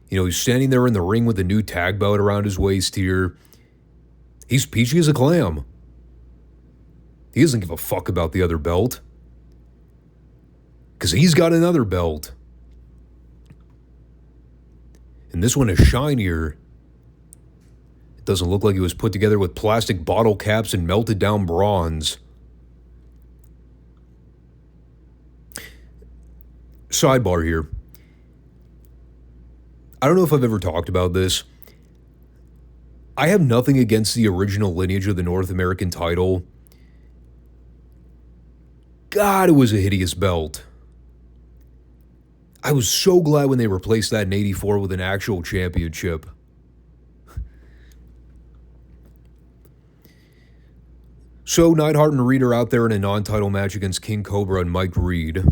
You know, he's standing there in the ring with a new tag belt around his waist here. He's peachy as a clam. He doesn't give a fuck about the other belt, because he's got another belt. And this one is shinier. It doesn't look like it was put together with plastic bottle caps and melted down bronze. Sidebar here. I don't know if I've ever talked about this. I have nothing against the original lineage of the North American title. God, it was a hideous belt. I was so glad when they replaced that in '84 with an actual championship. So, Neidhart and Reed are out there in a non-title match against King Cobra and Mike Reed.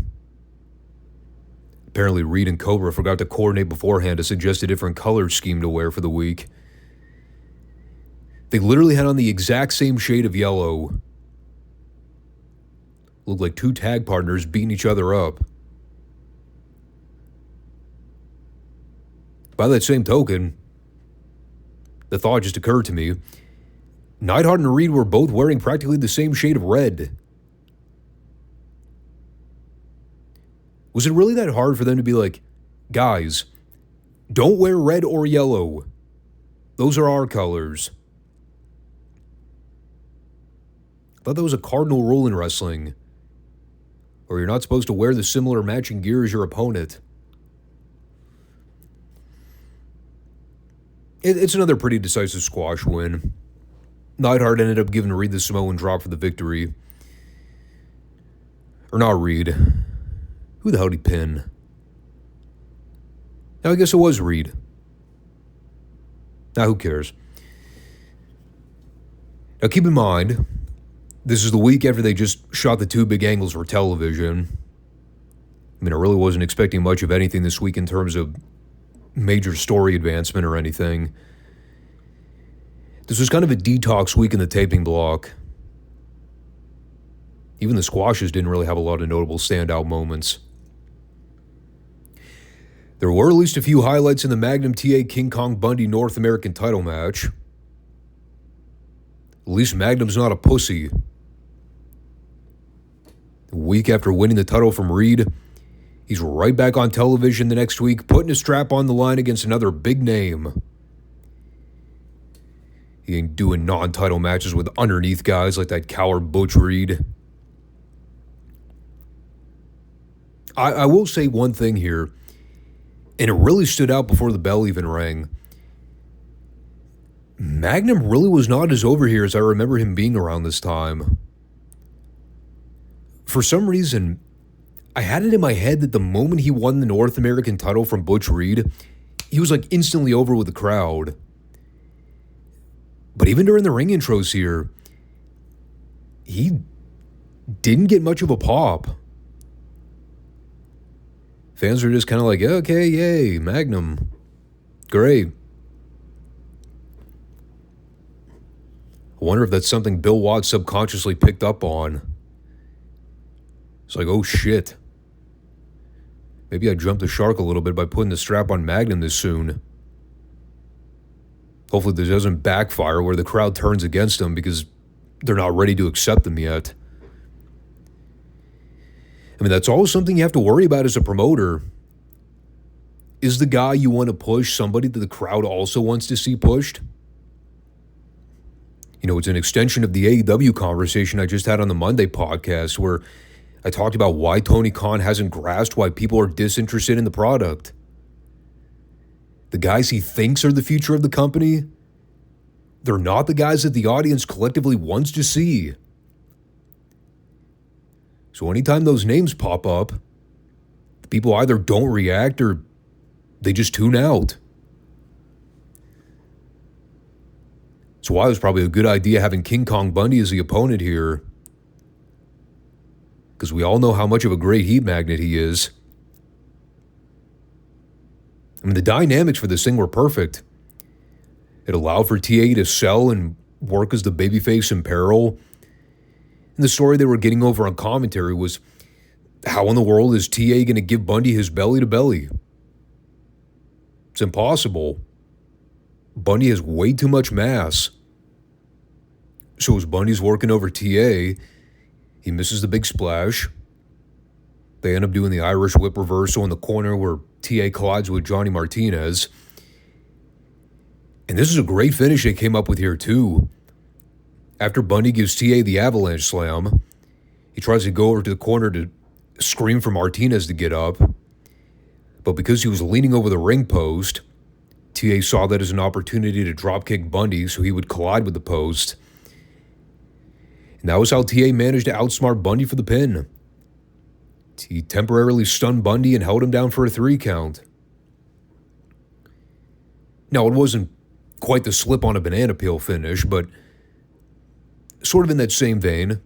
Apparently, Reed and Cobra forgot to coordinate beforehand to suggest a different color scheme to wear for the week. They literally had on the exact same shade of yellow. Looked like two tag partners beating each other up. By that same token, the thought just occurred to me. Neidhart and Reed were both wearing practically the same shade of red. Was it really that hard for them to be like, guys, don't wear red or yellow. Those are our colors. I thought that was a cardinal rule in wrestling. Or you're not supposed to wear the similar matching gear as your opponent. It's another pretty decisive squash win. Neidhart ended up giving Reed the Samoan drop for the victory. Or not Reed. Who the hell did he pin? Now, I guess it was Reed. Now, who cares? Now, keep in mind, this is the week after they just shot the two big angles for television. I mean, I really wasn't expecting much of anything this week in terms of major story advancement or anything. This was kind of a detox week in the taping block. Even the squashes didn't really have a lot of notable standout moments. There were at least a few highlights in the Magnum TA King Kong Bundy North American title match. At least Magnum's not a pussy. A week after winning the title from Reed, he's right back on television the next week, putting his strap on the line against another big name. He ain't doing non-title matches with underneath guys like that coward Butch Reed. I will say one thing here, and it really stood out before the bell even rang. Magnum really was not as over here as I remember him being around this time. For some reason, I had it in my head that the moment he won the North American title from Butch Reed, he was like instantly over with the crowd. But even during the ring intros here, he didn't get much of a pop. Fans were just kind of like, okay, yay, Magnum. Great. I wonder if that's something Bill Watts subconsciously picked up on. It's like, oh shit. Maybe I jumped the shark a little bit by putting the strap on Magnum this soon. Hopefully this doesn't backfire where the crowd turns against him because they're not ready to accept him yet. I mean, that's always something you have to worry about as a promoter. Is the guy you want to push somebody that the crowd also wants to see pushed? You know, it's an extension of the AEW conversation I just had on the Monday podcast where I talked about why Tony Khan hasn't grasped why people are disinterested in the product. The guys he thinks are the future of the company, they're not the guys that the audience collectively wants to see. So anytime those names pop up, the people either don't react or they just tune out. That's why it was probably a good idea having King Kong Bundy as the opponent here. Because we all know how much of a great heat magnet he is. I mean, the dynamics for this thing were perfect. It allowed for TA to sell and work as the babyface in peril. And the story they were getting over on commentary was, how in the world is TA going to give Bundy his belly to belly? It's impossible. Bundy has way too much mass. So as Bundy's working over TA, he misses the big splash. They end up doing the Irish whip reversal in the corner where TA collides with Johnny Martinez. And this is a great finish they came up with here too. After Bundy gives TA the avalanche slam, he tries to go over to the corner to scream for Martinez to get up. But because he was leaning over the ring post, TA saw that as an opportunity to dropkick Bundy so he would collide with the post. And that was how TA managed to outsmart Bundy for the pin. He temporarily stunned Bundy and held him down for a 3 count. Now, it wasn't quite the slip on a banana peel finish, but sort of in that same vein.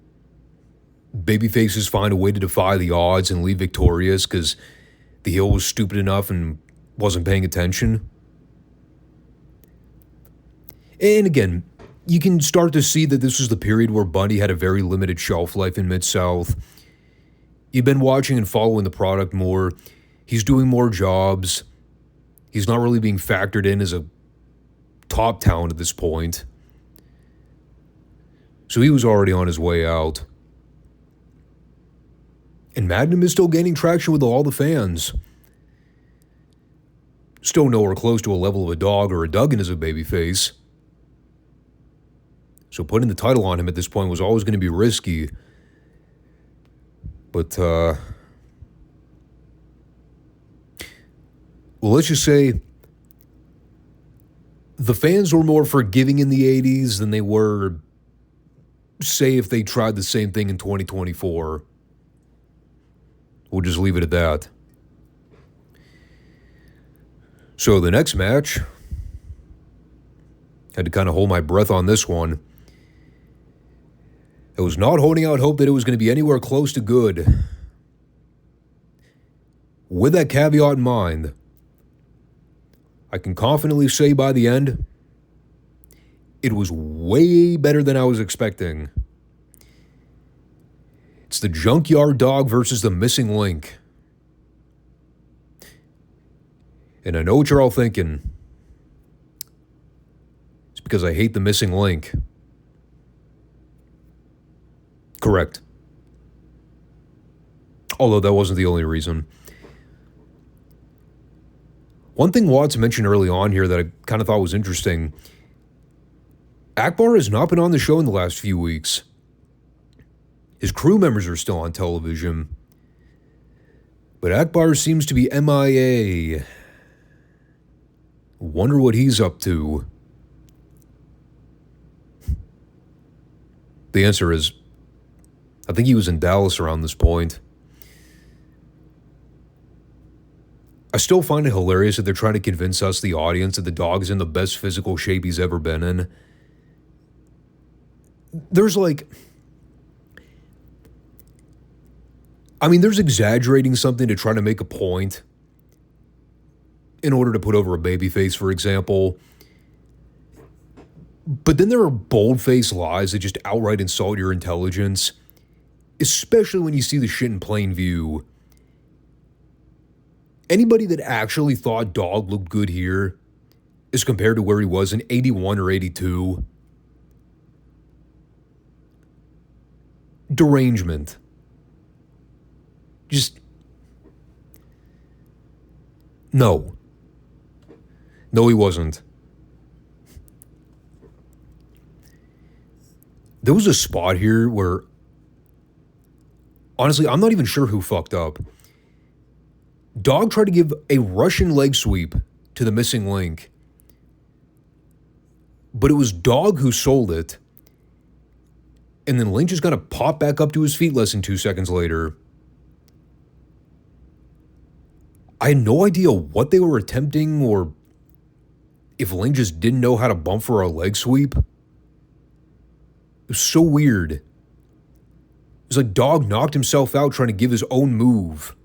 Babyfaces find a way to defy the odds and leave victorious because the heel was stupid enough and wasn't paying attention. And again, you can start to see that this was the period where Bundy had a very limited shelf life in Mid-South. You've been watching and following the product more. He's doing more jobs. He's not really being factored in as a top talent at this point. So he was already on his way out. And Magnum is still gaining traction with all the fans. Still nowhere close to a level of a Dog or a Duggan as a babyface. So putting the title on him at this point was always going to be risky. But, well, let's just say the fans were more forgiving in the 80s than they were, say, if they tried the same thing in 2024. We'll just leave it at that. So the next match, had to kind of hold my breath on this one. I was not holding out hope that it was going to be anywhere close to good. With that caveat in mind, I can confidently say by the end, it was way better than I was expecting. It's the Junkyard Dog versus the Missing Link. And I know what you're all thinking. It's because I hate the Missing Link. Correct. Although that wasn't the only reason. One thing Watts mentioned early on here that I kind of thought was interesting. Akbar has not been on the show in the last few weeks. His crew members are still on television. But Akbar seems to be MIA. Wonder what he's up to. The answer is, I think he was in Dallas around this point. I still find it hilarious that they're trying to convince us, the audience, that the Dog is in the best physical shape he's ever been in. There's exaggerating something to try to make a point in order to put over a babyface, for example. But then there are bold-faced lies that just outright insult your intelligence, especially when you see the shit in plain view. Anybody that actually thought Dog looked good here as compared to where he was in 81 or 82, derangement. Just, no. No, he wasn't. There was a spot here where, honestly, I'm not even sure who fucked up. Dog tried to give a Russian leg sweep to the Missing Link, but it was Dog who sold it, and then Link just kind of popped back up to his feet less than 2 seconds later. I had no idea what they were attempting or if Link just didn't know how to bump for a leg sweep. It was so weird. It was like Dog knocked himself out trying to give his own move.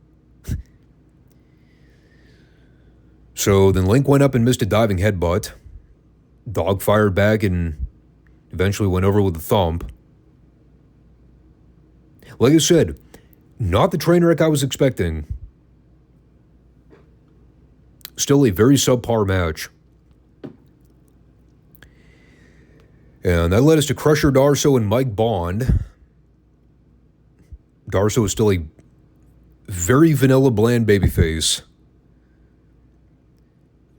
So then Link went up and missed a diving headbutt. Dog fired back and eventually went over with a thump. Like I said, not the train wreck I was expecting. Still a very subpar match. And that led us to Crusher Darso and Mike Bond. Darso is still a very vanilla bland babyface.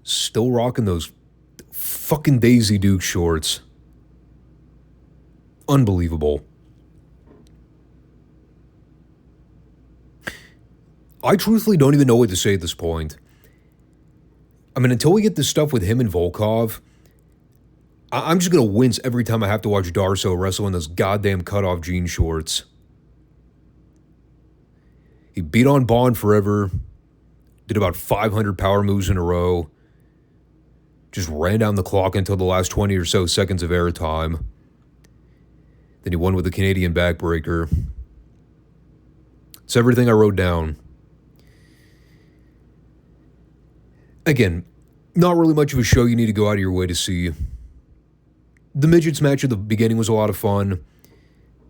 Still rocking those fucking Daisy Duke shorts. Unbelievable. I truthfully don't even know what to say at this point. I mean, until we get this stuff with him and Volkov, I'm just going to wince every time I have to watch Darso wrestle in those goddamn cutoff jean shorts. He beat on Bond forever, did about 500 power moves in a row, just ran down the clock until the last 20 or so seconds of airtime. Then he won with the Canadian backbreaker. It's everything I wrote down. Again, not really much of a show you need to go out of your way to see. The Midgets match at the beginning was a lot of fun.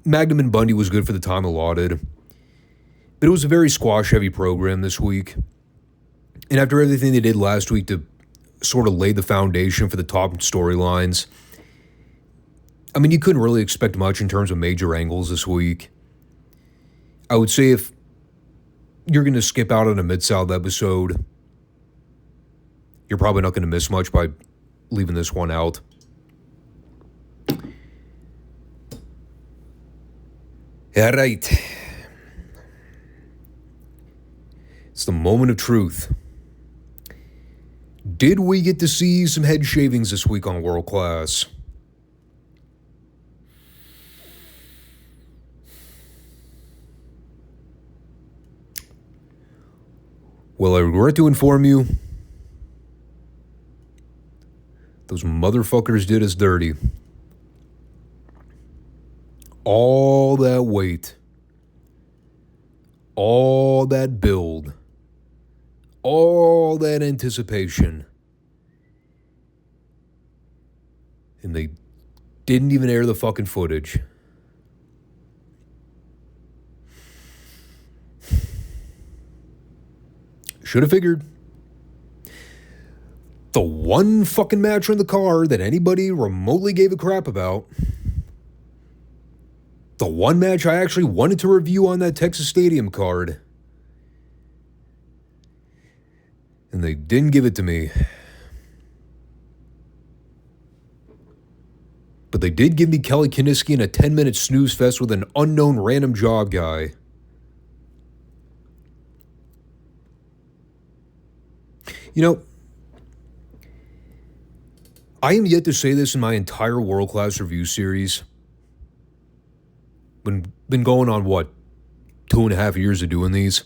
Magnum and Bundy was good for the time allotted. But it was a very squash-heavy program this week. And after everything they did last week to sort of lay the foundation for the top storylines, I mean, you couldn't really expect much in terms of major angles this week. I would say if you're going to skip out on a Midsouth episode, you're probably not going to miss much by leaving this one out. All right. It's the moment of truth. Did we get to see some head shavings this week on World Class? Well, I regret to inform you, those motherfuckers did us dirty. All that weight, all that build, all that anticipation, and they didn't even air the fucking footage. Should have figured. The one fucking match on the card that anybody remotely gave a crap about. The one match I actually wanted to review on that Texas Stadium card. And they didn't give it to me. But they did give me Kelly Kiniski in a 10-minute snooze fest with an unknown random job guy. You know, I am yet to say this in my entire World Class review series. Been going on, 2.5 years of doing these?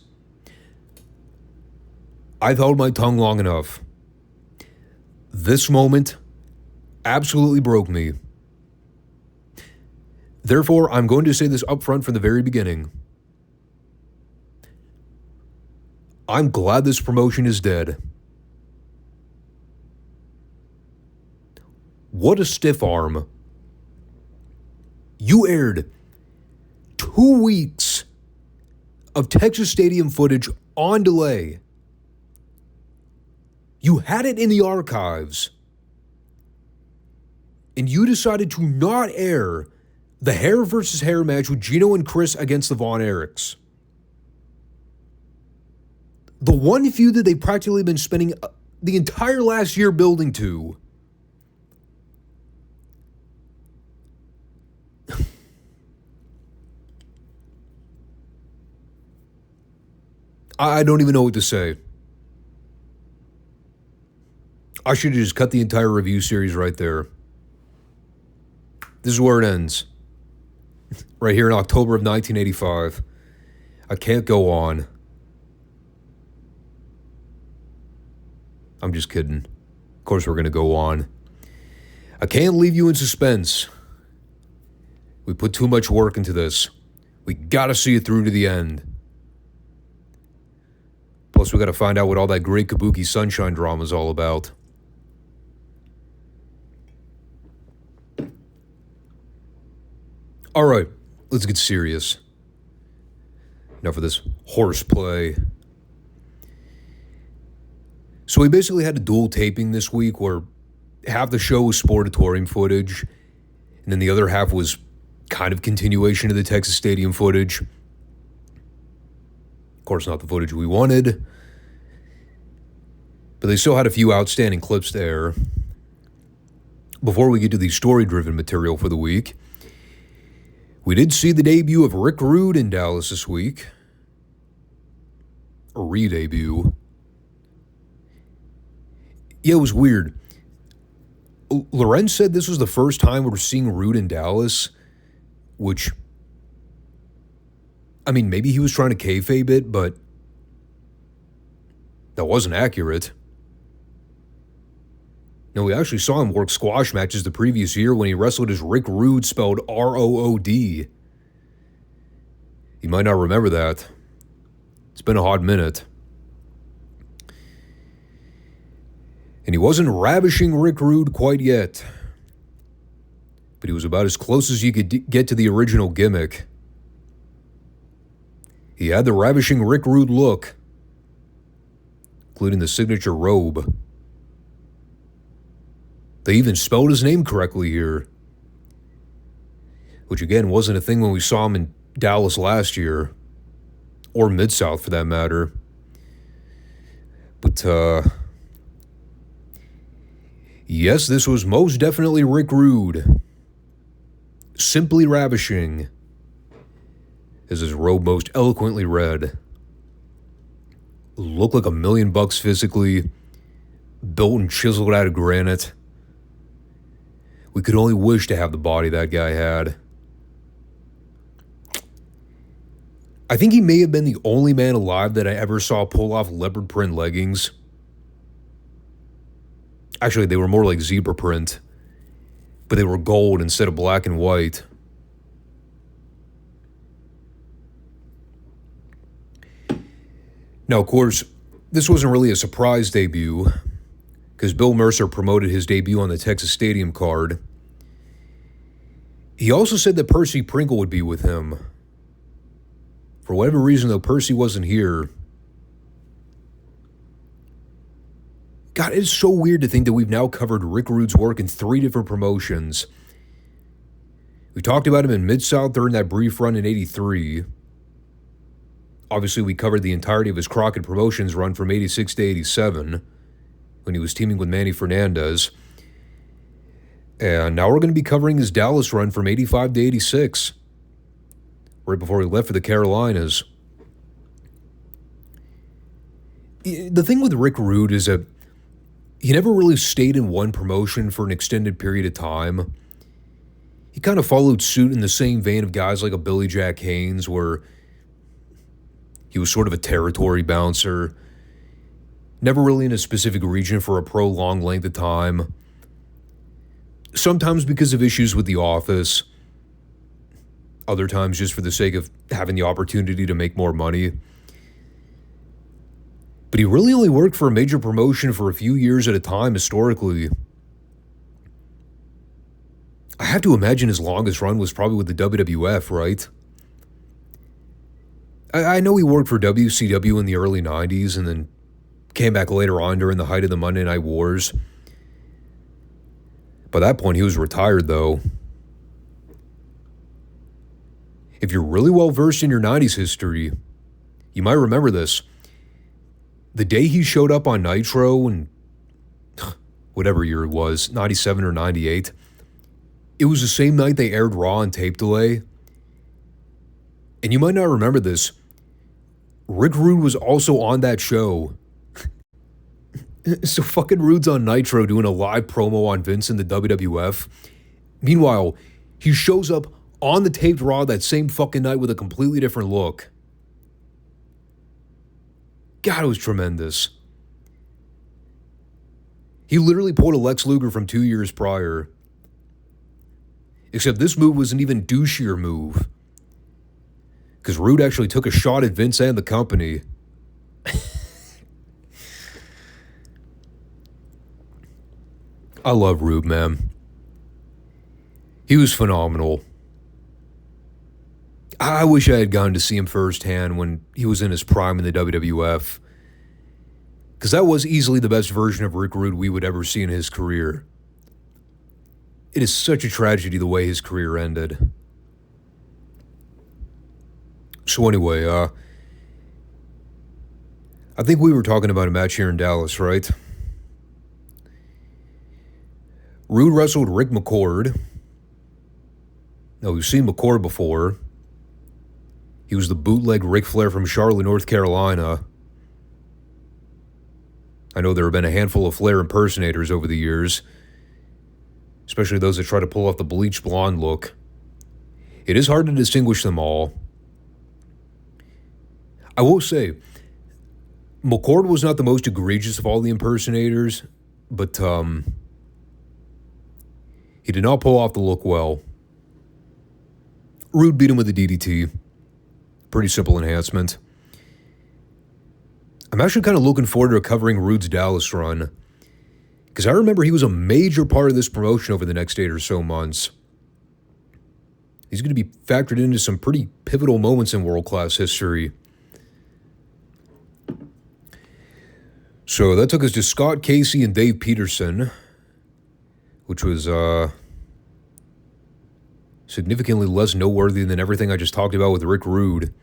I've held my tongue long enough. This moment absolutely broke me. Therefore, I'm going to say this up front from the very beginning. I'm glad this promotion is dead. What a stiff arm. You aired 2 weeks of Texas Stadium footage on delay. You had it in the archives. And you decided to not air the hair versus hair match with Gino and Chris against the Von Erichs. The one feud that they've practically been spending the entire last year building to. I don't even know what to say. I should have just cut the entire review series right there. This is where it ends. Right here in October of 1985. I can't go on. I'm just kidding. Of course we're going to go on. I can't leave you in suspense. We put too much work into this. We got to see it through to the end. Plus, we got to find out what all that great Kabuki Sunshine drama is all about. All right, let's get serious. Enough of this horseplay. So we basically had a dual taping this week where half the show was sportatorium footage, and then the other half was kind of continuation of the Texas Stadium footage. Of course, not the footage we wanted. But they still had a few outstanding clips to air. Before we get to the story-driven material for the week, we did see the debut of Rick Rude in Dallas this week. A re-debut. Yeah, it was weird. Lorenz said this was the first time we're seeing Rude in Dallas, which, I mean, maybe he was trying to kayfabe it, but that wasn't accurate. No, we actually saw him work squash matches the previous year when he wrestled as Rick Rude, spelled R-O-O-D. You might not remember that. It's been a hot minute. And he wasn't ravishing Rick Rude quite yet. But he was about as close as you could get to the original gimmick. He had the ravishing Rick Rude look, including the signature robe. They even spelled his name correctly here, which again wasn't a thing when we saw him in Dallas last year, or Midsouth for that matter. But yes, this was most definitely Rick Rude. Simply ravishing, as his robe most eloquently read. Looked like $1 million physically, built and chiseled out of granite. We could only wish to have the body that guy had. I think he may have been the only man alive that I ever saw pull off leopard print leggings. Actually, they were more like zebra print, but they were gold instead of black and white. Now, of course, this wasn't really a surprise debut, because Bill Mercer promoted his debut on the Texas Stadium card. He also said that Percy Pringle would be with him. For whatever reason, though, Percy wasn't here. God, it's so weird to think that we've now covered Rick Rude's work in 3 different promotions. We talked about him in Mid-South during that brief run in '83. Obviously, we covered the entirety of his Crockett Promotions run from '86 to '87. When he was teaming with Manny Fernandez. And now we're going to be covering his Dallas run from '85 to '86, right before he left for the Carolinas. The thing with Rick Rude is that he never really stayed in one promotion for an extended period of time. He kind of followed suit in the same vein of guys like a Billy Jack Haynes, where he was sort of a territory bouncer, never really in a specific region for a prolonged length of time. Sometimes because of issues with the office. Other times just for the sake of having the opportunity to make more money. But he really only worked for a major promotion for a few years at a time historically. I have to imagine his longest run was probably with the WWF, right? I know he worked for WCW in the early 90s and then came back later on during the height of the Monday Night Wars. By that point, he was retired, though. If you're really well versed in your 90s history, you might remember this. The day he showed up on Nitro in whatever year it was, 97 or 98, it was the same night they aired Raw on tape delay. And you might not remember this. Rick Rude was also on that show. So fucking Rude's on Nitro doing a live promo on Vince in the WWF. Meanwhile, he shows up on the taped Raw that same fucking night with a completely different look. God, it was tremendous. He literally pulled a Lex Luger from 2 years prior. Except this move was an even douchier move. Because Rude actually took a shot at Vince and the company. I love Rude, man. He was phenomenal. I wish I had gone to see him firsthand when he was in his prime in the WWF. Because that was easily the best version of Rick Rude we would ever see in his career. It is such a tragedy the way his career ended. So anyway, I think we were talking about a match here in Dallas, right? Rude wrestled Rick McCord. Now, we've seen McCord before. He was the bootleg Ric Flair from Charlotte, North Carolina. I know there have been a handful of Flair impersonators over the years, especially those that try to pull off the bleach blonde look. It is hard to distinguish them all. I will say, McCord was not the most egregious of all the impersonators, but he did not pull off the look well. Rude beat him with a DDT. Pretty simple enhancement. I'm actually kind of looking forward to covering Rude's Dallas run, because I remember he was a major part of this promotion over the next 8 or so months. He's going to be factored into some pretty pivotal moments in world-class history. So that took us to Scott Casey and Dave Peterson, which was significantly less noteworthy than everything I just talked about with Rick Rude.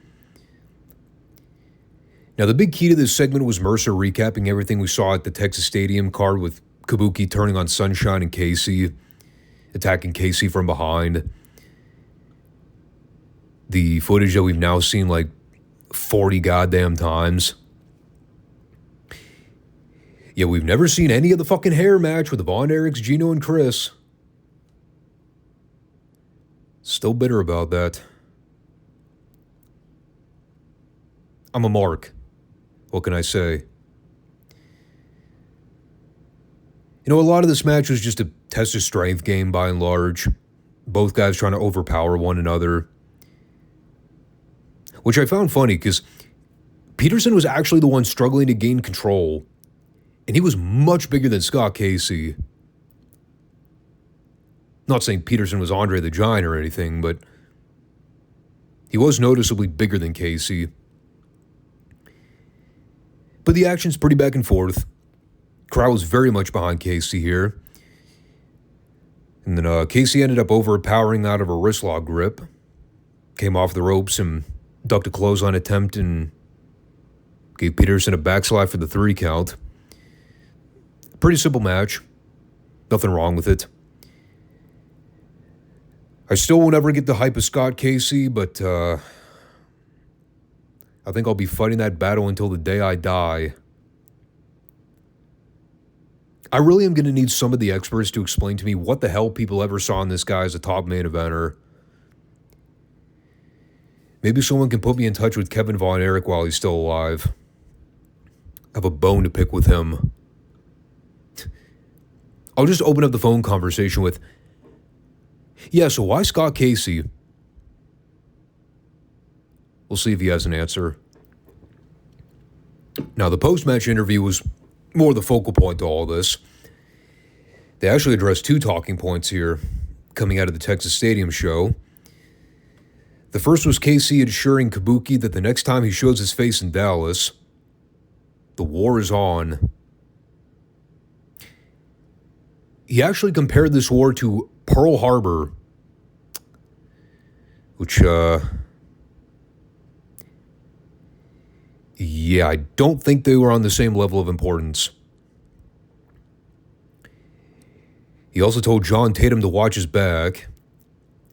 Now, the big key to this segment was Mercer recapping everything we saw at the Texas Stadium card, with Kabuki turning on Sunshine and Casey, attacking Casey from behind. The footage that we've now seen like 40 goddamn times. Yeah, we've never seen any of the fucking hair match with Von Erichs, Gino, and Chris. Still bitter about that. I'm a mark. What can I say? You know, a lot of this match was just a test of strength game by and large. Both guys trying to overpower one another. Which I found funny, because Peterson was actually the one struggling to gain control. And he was much bigger than Scott Casey. Not saying Peterson was Andre the Giant or anything, but he was noticeably bigger than Casey. But the action's pretty back and forth. Crowd was very much behind Casey here. And then Casey ended up overpowering out of a wrist lock grip. Came off the ropes and ducked a clothesline attempt and gave Peterson a backslide for the 3 count. Pretty simple match. Nothing wrong with it. I still won't ever get the hype of Scott Casey, but I think I'll be fighting that battle until the day I die. I really am going to need some of the experts to explain to me what the hell people ever saw in this guy as a top main eventer. Maybe someone can put me in touch with Kevin Von Erich while he's still alive. I have a bone to pick with him. I'll just open up the phone conversation with, yeah, so why Scott Casey? We'll see if he has an answer. Now, the post-match interview was more the focal point to all this. They actually addressed 2 talking points here coming out of the Texas Stadium show. The first was Casey assuring Kabuki that the next time he shows his face in Dallas, the war is on. He actually compared this war to Pearl Harbor, which, yeah, I don't think they were on the same level of importance. He also told John Tatum to watch his back,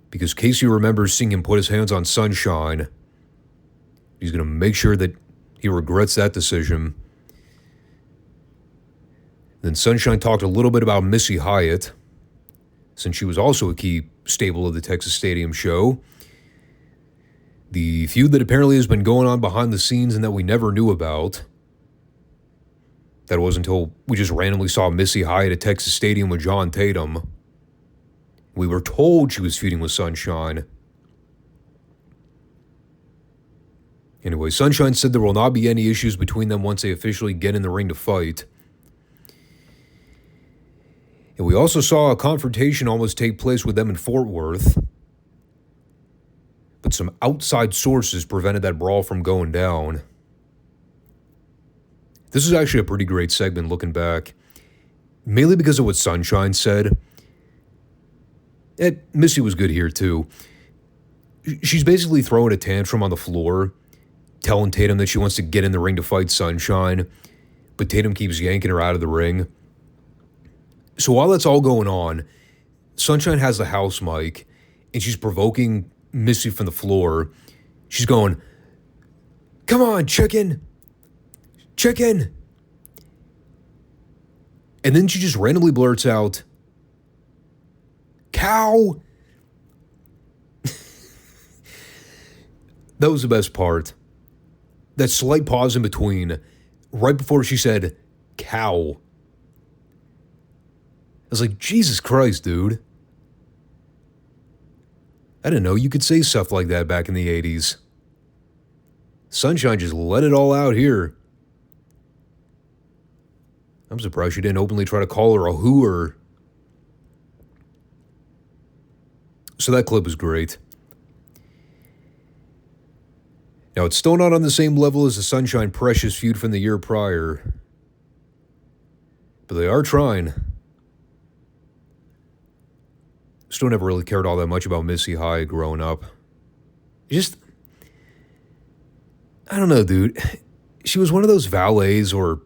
because Casey remembers seeing him put his hands on Sunshine. He's going to make sure that he regrets that decision. Then Sunshine talked a little bit about Missy Hyatt, since she was also a key staple of the Texas Stadium show. The feud that apparently has been going on behind the scenes and that we never knew about. That was until we just randomly saw Missy Hyatt at Texas Stadium with John Tatum. We were told she was feuding with Sunshine. Anyway, Sunshine said there will not be any issues between them once they officially get in the ring to fight. And we also saw a confrontation almost take place with them in Fort Worth. But some outside sources prevented that brawl from going down. This is actually a pretty great segment looking back. Mainly because of what Sunshine said. Missy was good here too. She's basically throwing a tantrum on the floor, telling Tatum that she wants to get in the ring to fight Sunshine, but Tatum keeps yanking her out of the ring. So while that's all going on, Sunshine has the house mic, and she's provoking Missy from the floor. She's going, "Come on, chicken! Chicken!" And then she just randomly blurts out, "Cow!" That was the best part. That slight pause in between, right before she said, "Cow." I was like, Jesus Christ, dude. I didn't know you could say stuff like that back in the 80s. Sunshine just let it all out here. I'm surprised she didn't openly try to call her a hooer. So that clip was great. Now, it's still not on the same level as the Sunshine Precious feud from the year prior. But they are trying. Still never really cared all that much about Missy Hyatt growing up. I don't know, dude. She was one of those valets, or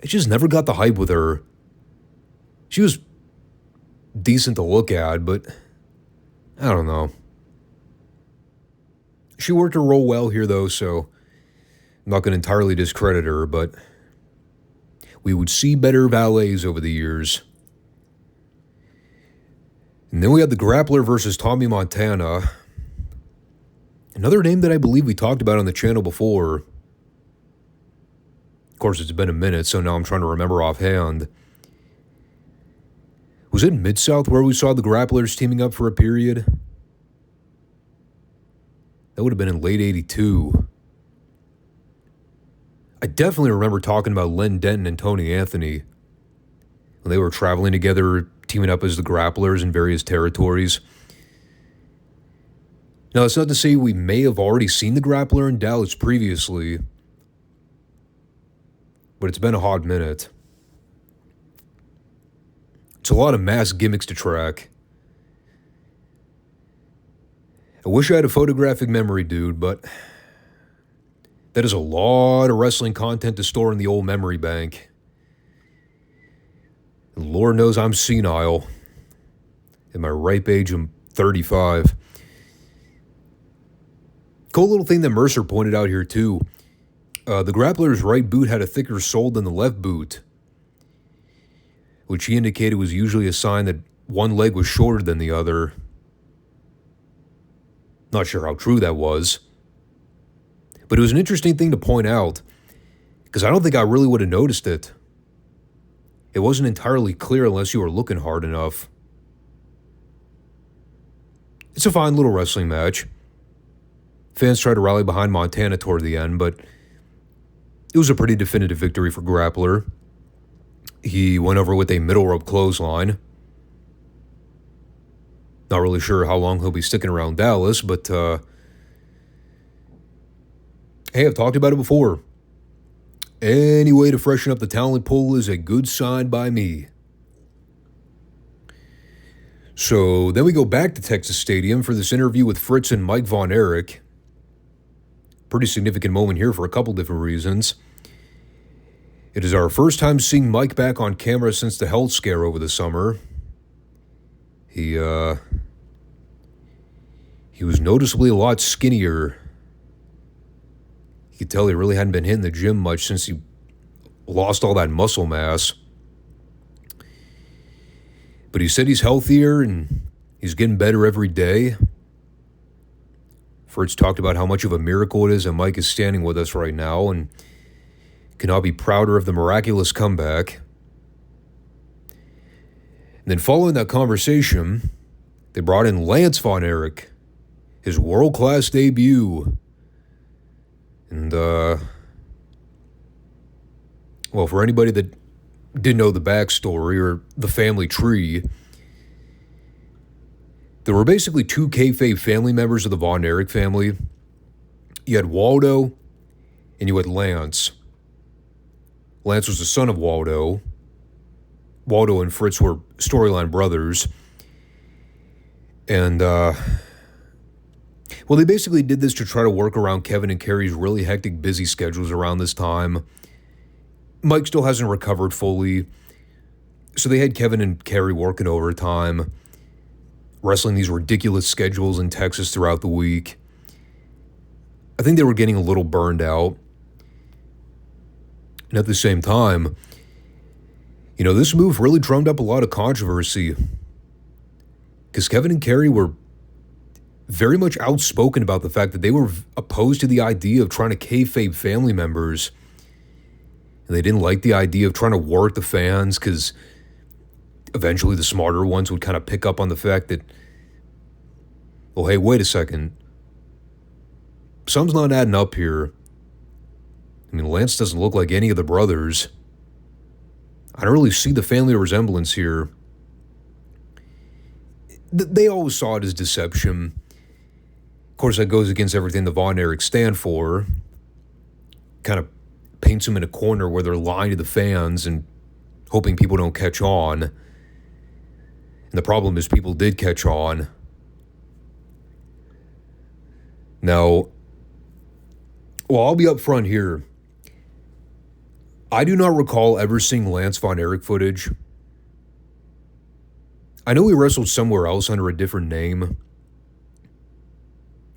I just never got the hype with her. She was decent to look at, but I don't know. She worked her role well here, though, so I'm not going to entirely discredit her, but we would see better valets over the years. And then we had the Grappler versus Tommy Montana. Another name that I believe we talked about on the channel before. Of course, it's been a minute, so now I'm trying to remember offhand. Was it Midsouth where we saw the Grapplers teaming up for a period? That would have been in late 82. I definitely remember talking about Len Denton and Tony Anthony when they were traveling together, teaming up as the Grapplers in various territories. Now, that's not to say we may have already seen the Grappler in Dallas previously, but it's been a hot minute. It's a lot of mass gimmicks to track. I wish I had a photographic memory, dude, but that is a lot of wrestling content to store in the old memory bank. And Lord knows I'm senile. At my ripe age, I'm 35. Cool little thing that Mercer pointed out here, too. The Grappler's right boot had a thicker sole than the left boot, which he indicated was usually a sign that one leg was shorter than the other. Not sure how true that was, but it was an interesting thing to point out, because I don't think I really would have noticed it. It wasn't entirely clear unless you were looking hard enough. It's a fine little wrestling match. Fans tried to rally behind Montana toward the end, but it was a pretty definitive victory for Grappler. He went over with a middle rope clothesline. Not really sure how long he'll be sticking around Dallas, but hey, I've talked about it before. Any way to freshen up the talent pool is a good sign by me. So then we go back to Texas Stadium for this interview with Fritz and Mike Von Erich. Pretty significant moment here for a couple different reasons. It is our first time seeing Mike back on camera since the health scare over the summer. He was noticeably a lot skinnier. You could tell he really hadn't been hitting the gym much since he lost all that muscle mass. But he said he's healthier and he's getting better every day. Fritz talked about how much of a miracle it is that Mike is standing with us right now and cannot be prouder of the miraculous comeback. And then following that conversation, they brought in Lance Von Erich, his world-class debut. And, well, for anybody that didn't know the backstory or the family tree, there were basically two kayfabe family members of the Von Erich family. You had Waldo and you had Lance. Lance was the son of Waldo. Waldo and Fritz were storyline brothers. And, well, they basically did this to try to work around Kevin and Kerry's really hectic, busy schedules around this time. Mike still hasn't recovered fully, so they had Kevin and Kerry working overtime, wrestling these ridiculous schedules in Texas throughout the week. I think they were getting a little burned out. And at the same time, This move really drummed up a lot of controversy because Kevin and Kerry were very much outspoken about the fact that they were opposed to the idea of trying to kayfabe family members. And they didn't like the idea of trying to work the fans because eventually the smarter ones would kind of pick up on the fact that, well, hey, wait a second. Something's not adding up here. I mean, Lance doesn't look like any of the brothers. I don't really see the family resemblance here. They always saw it as deception. Of course, that goes against everything the Von Erich stand for. Kind of paints them in a corner where they're lying to the fans and hoping people don't catch on. And the problem is people did catch on. Now, well, I'll be up front here. I do not recall ever seeing Lance Von Erich footage. I know he wrestled somewhere else under a different name.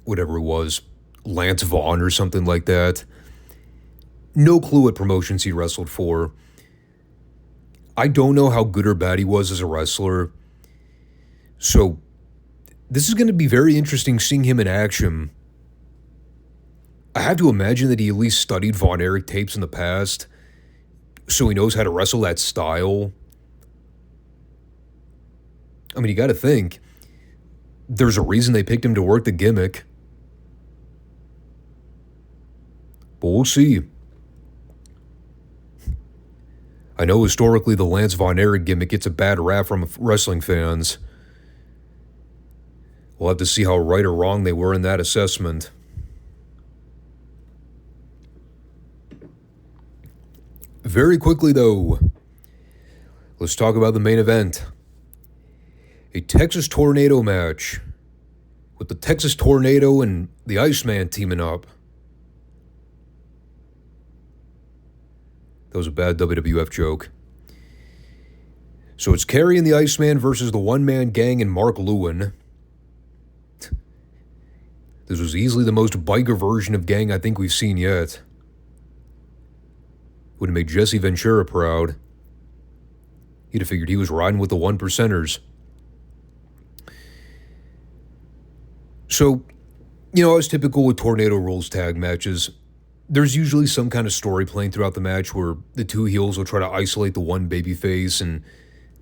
Whatever it was. Lance Vaughn or something like that. No clue what promotions he wrestled for. I don't know how good or bad he was as a wrestler. So, this is going to be very interesting seeing him in action. I have to imagine that he at least studied Von Erich tapes in the past, so he knows how to wrestle that style. I mean, you got to think, there's a reason they picked him to work the gimmick. But we'll see. I know historically the Lance Von Erich gimmick gets a bad rap from wrestling fans. We'll have to see how right or wrong they were in that assessment. Very quickly, though, let's talk about the main event. A Texas Tornado match with the Texas Tornado and the Iceman teaming up. That was a bad WWF joke. So it's Kerry and the Iceman versus the one-man gang and Mark Lewin. This was easily the most biker version of gang I think we've seen yet. Would have made Jesse Ventura proud. He'd have figured he was riding with the one percenters. So, as typical with Tornado Rules tag matches, there's usually some kind of story playing throughout the match where the two heels will try to isolate the one babyface and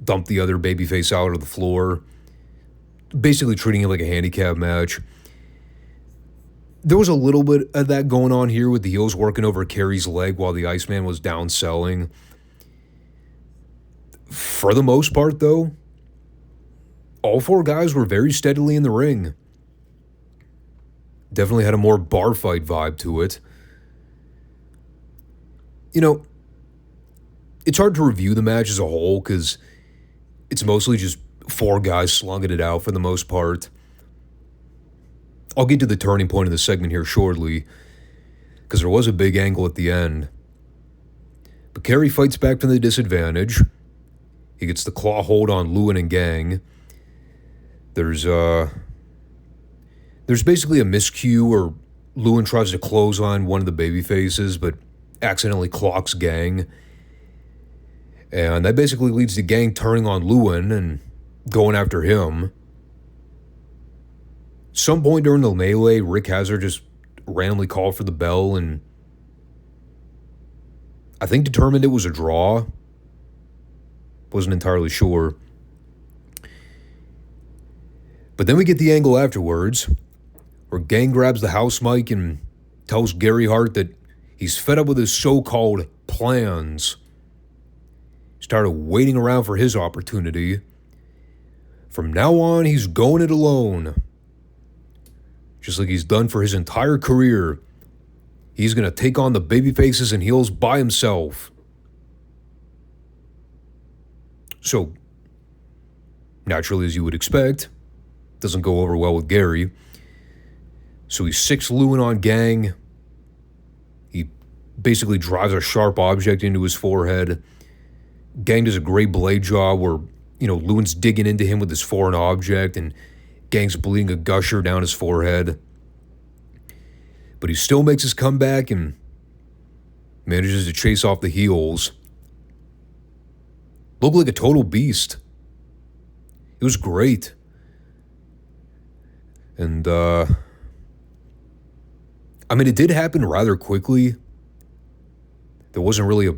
dump the other babyface out of the floor, basically treating it like a handicap match. There was a little bit of that going on here with the heels working over Kerry's leg while the Iceman was down selling. For the most part, though, all four guys were very steadily in the ring. Definitely had a more bar fight vibe to it. It's hard to review the match as a whole because it's mostly just four guys slugging it out for the most part. I'll get to the turning point of the segment here shortly, because there was a big angle at the end. But Kerry fights back from the disadvantage. He gets the claw hold on Lewin and gang. There's basically a miscue where Lewin tries to clothesline one of the baby faces, but accidentally clocks gang. And that basically leads to gang turning on Lewin and going after him. Some point during the melee, Rick Hazard just randomly called for the bell and I think determined it was a draw. Wasn't entirely sure. But then we get the angle afterwards where gang grabs the house mic and tells Gary Hart that he's fed up with his so-called plans. Started waiting around for his opportunity. From now on, he's going it alone. Just like he's done for his entire career. He's going to take on the babyfaces and heels by himself. So, naturally, as you would expect, doesn't go over well with Gary. So he sicks Lewin on gang. He basically drives a sharp object into his forehead. Gang does a great blade job where, Lewin's digging into him with this foreign object and Gang's bleeding a gusher down his forehead. But he still makes his comeback and manages to chase off the heels. Looked like a total beast. It was great. And, it did happen rather quickly. There wasn't really a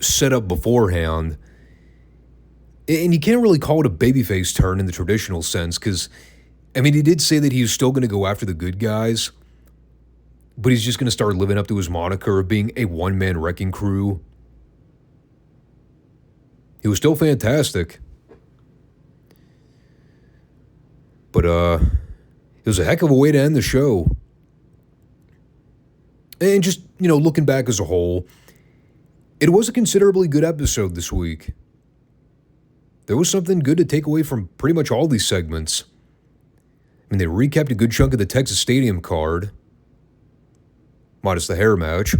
setup beforehand. And you can't really call it a babyface turn in the traditional sense, because, he did say that he was still going to go after the good guys, but he's just going to start living up to his moniker of being a one-man wrecking crew. He was still fantastic. But, it was a heck of a way to end the show. And just, looking back as a whole, it was a considerably good episode this week. There was something good to take away from pretty much all these segments. They recapped a good chunk of the Texas Stadium card, minus the hair match.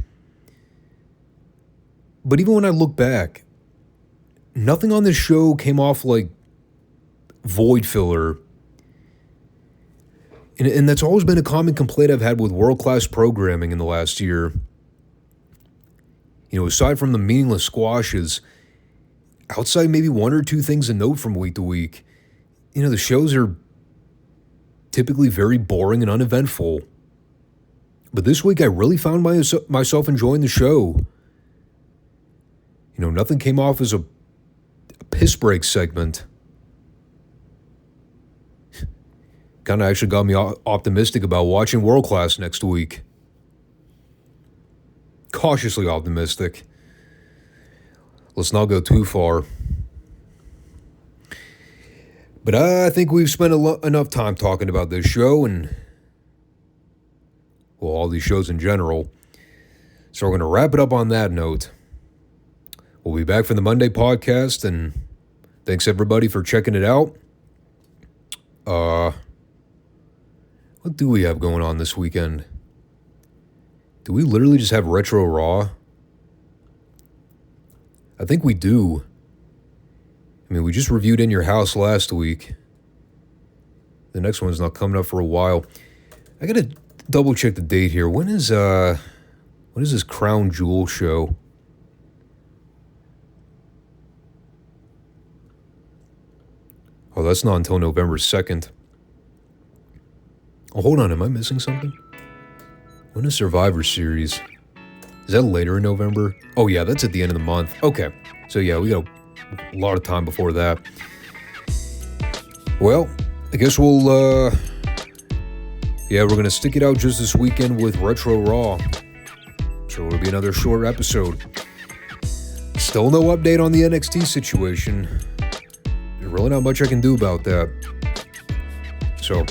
But even when I look back, nothing on this show came off like void filler. And that's always been a common complaint I've had with world-class programming in the last year. Aside from the meaningless squashes, outside maybe one or two things to note from week to week, the shows are typically very boring and uneventful. But this week I really found myself enjoying the show. Nothing came off as a piss break segment. Kind of actually got me optimistic about watching World Class next week. Cautiously optimistic. Let's not go too far. But I think we've spent enough time talking about this show and, well, all these shows in general. So we're going to wrap it up on that note. We'll be back for the Monday podcast, and thanks everybody for checking it out. What do we have going on this weekend? Do we literally just have Retro Raw? I think we do. We just reviewed In Your House last week. The next one's not coming up for a while. I gotta double check the date here. When is this Crown Jewel show? Oh, that's not until November 2nd. Oh, hold on, am I missing something? When is Survivor Series? Is that later in November? Oh yeah, that's at the end of the month. Okay, so yeah, we got a lot of time before that. Well, I guess we're gonna stick it out just this weekend with Retro Raw. So it'll be another short episode. Still no update on the NXT situation. There's really not much I can do about that. So,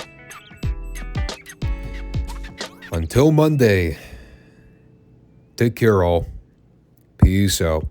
until Monday, take care all. Peace out.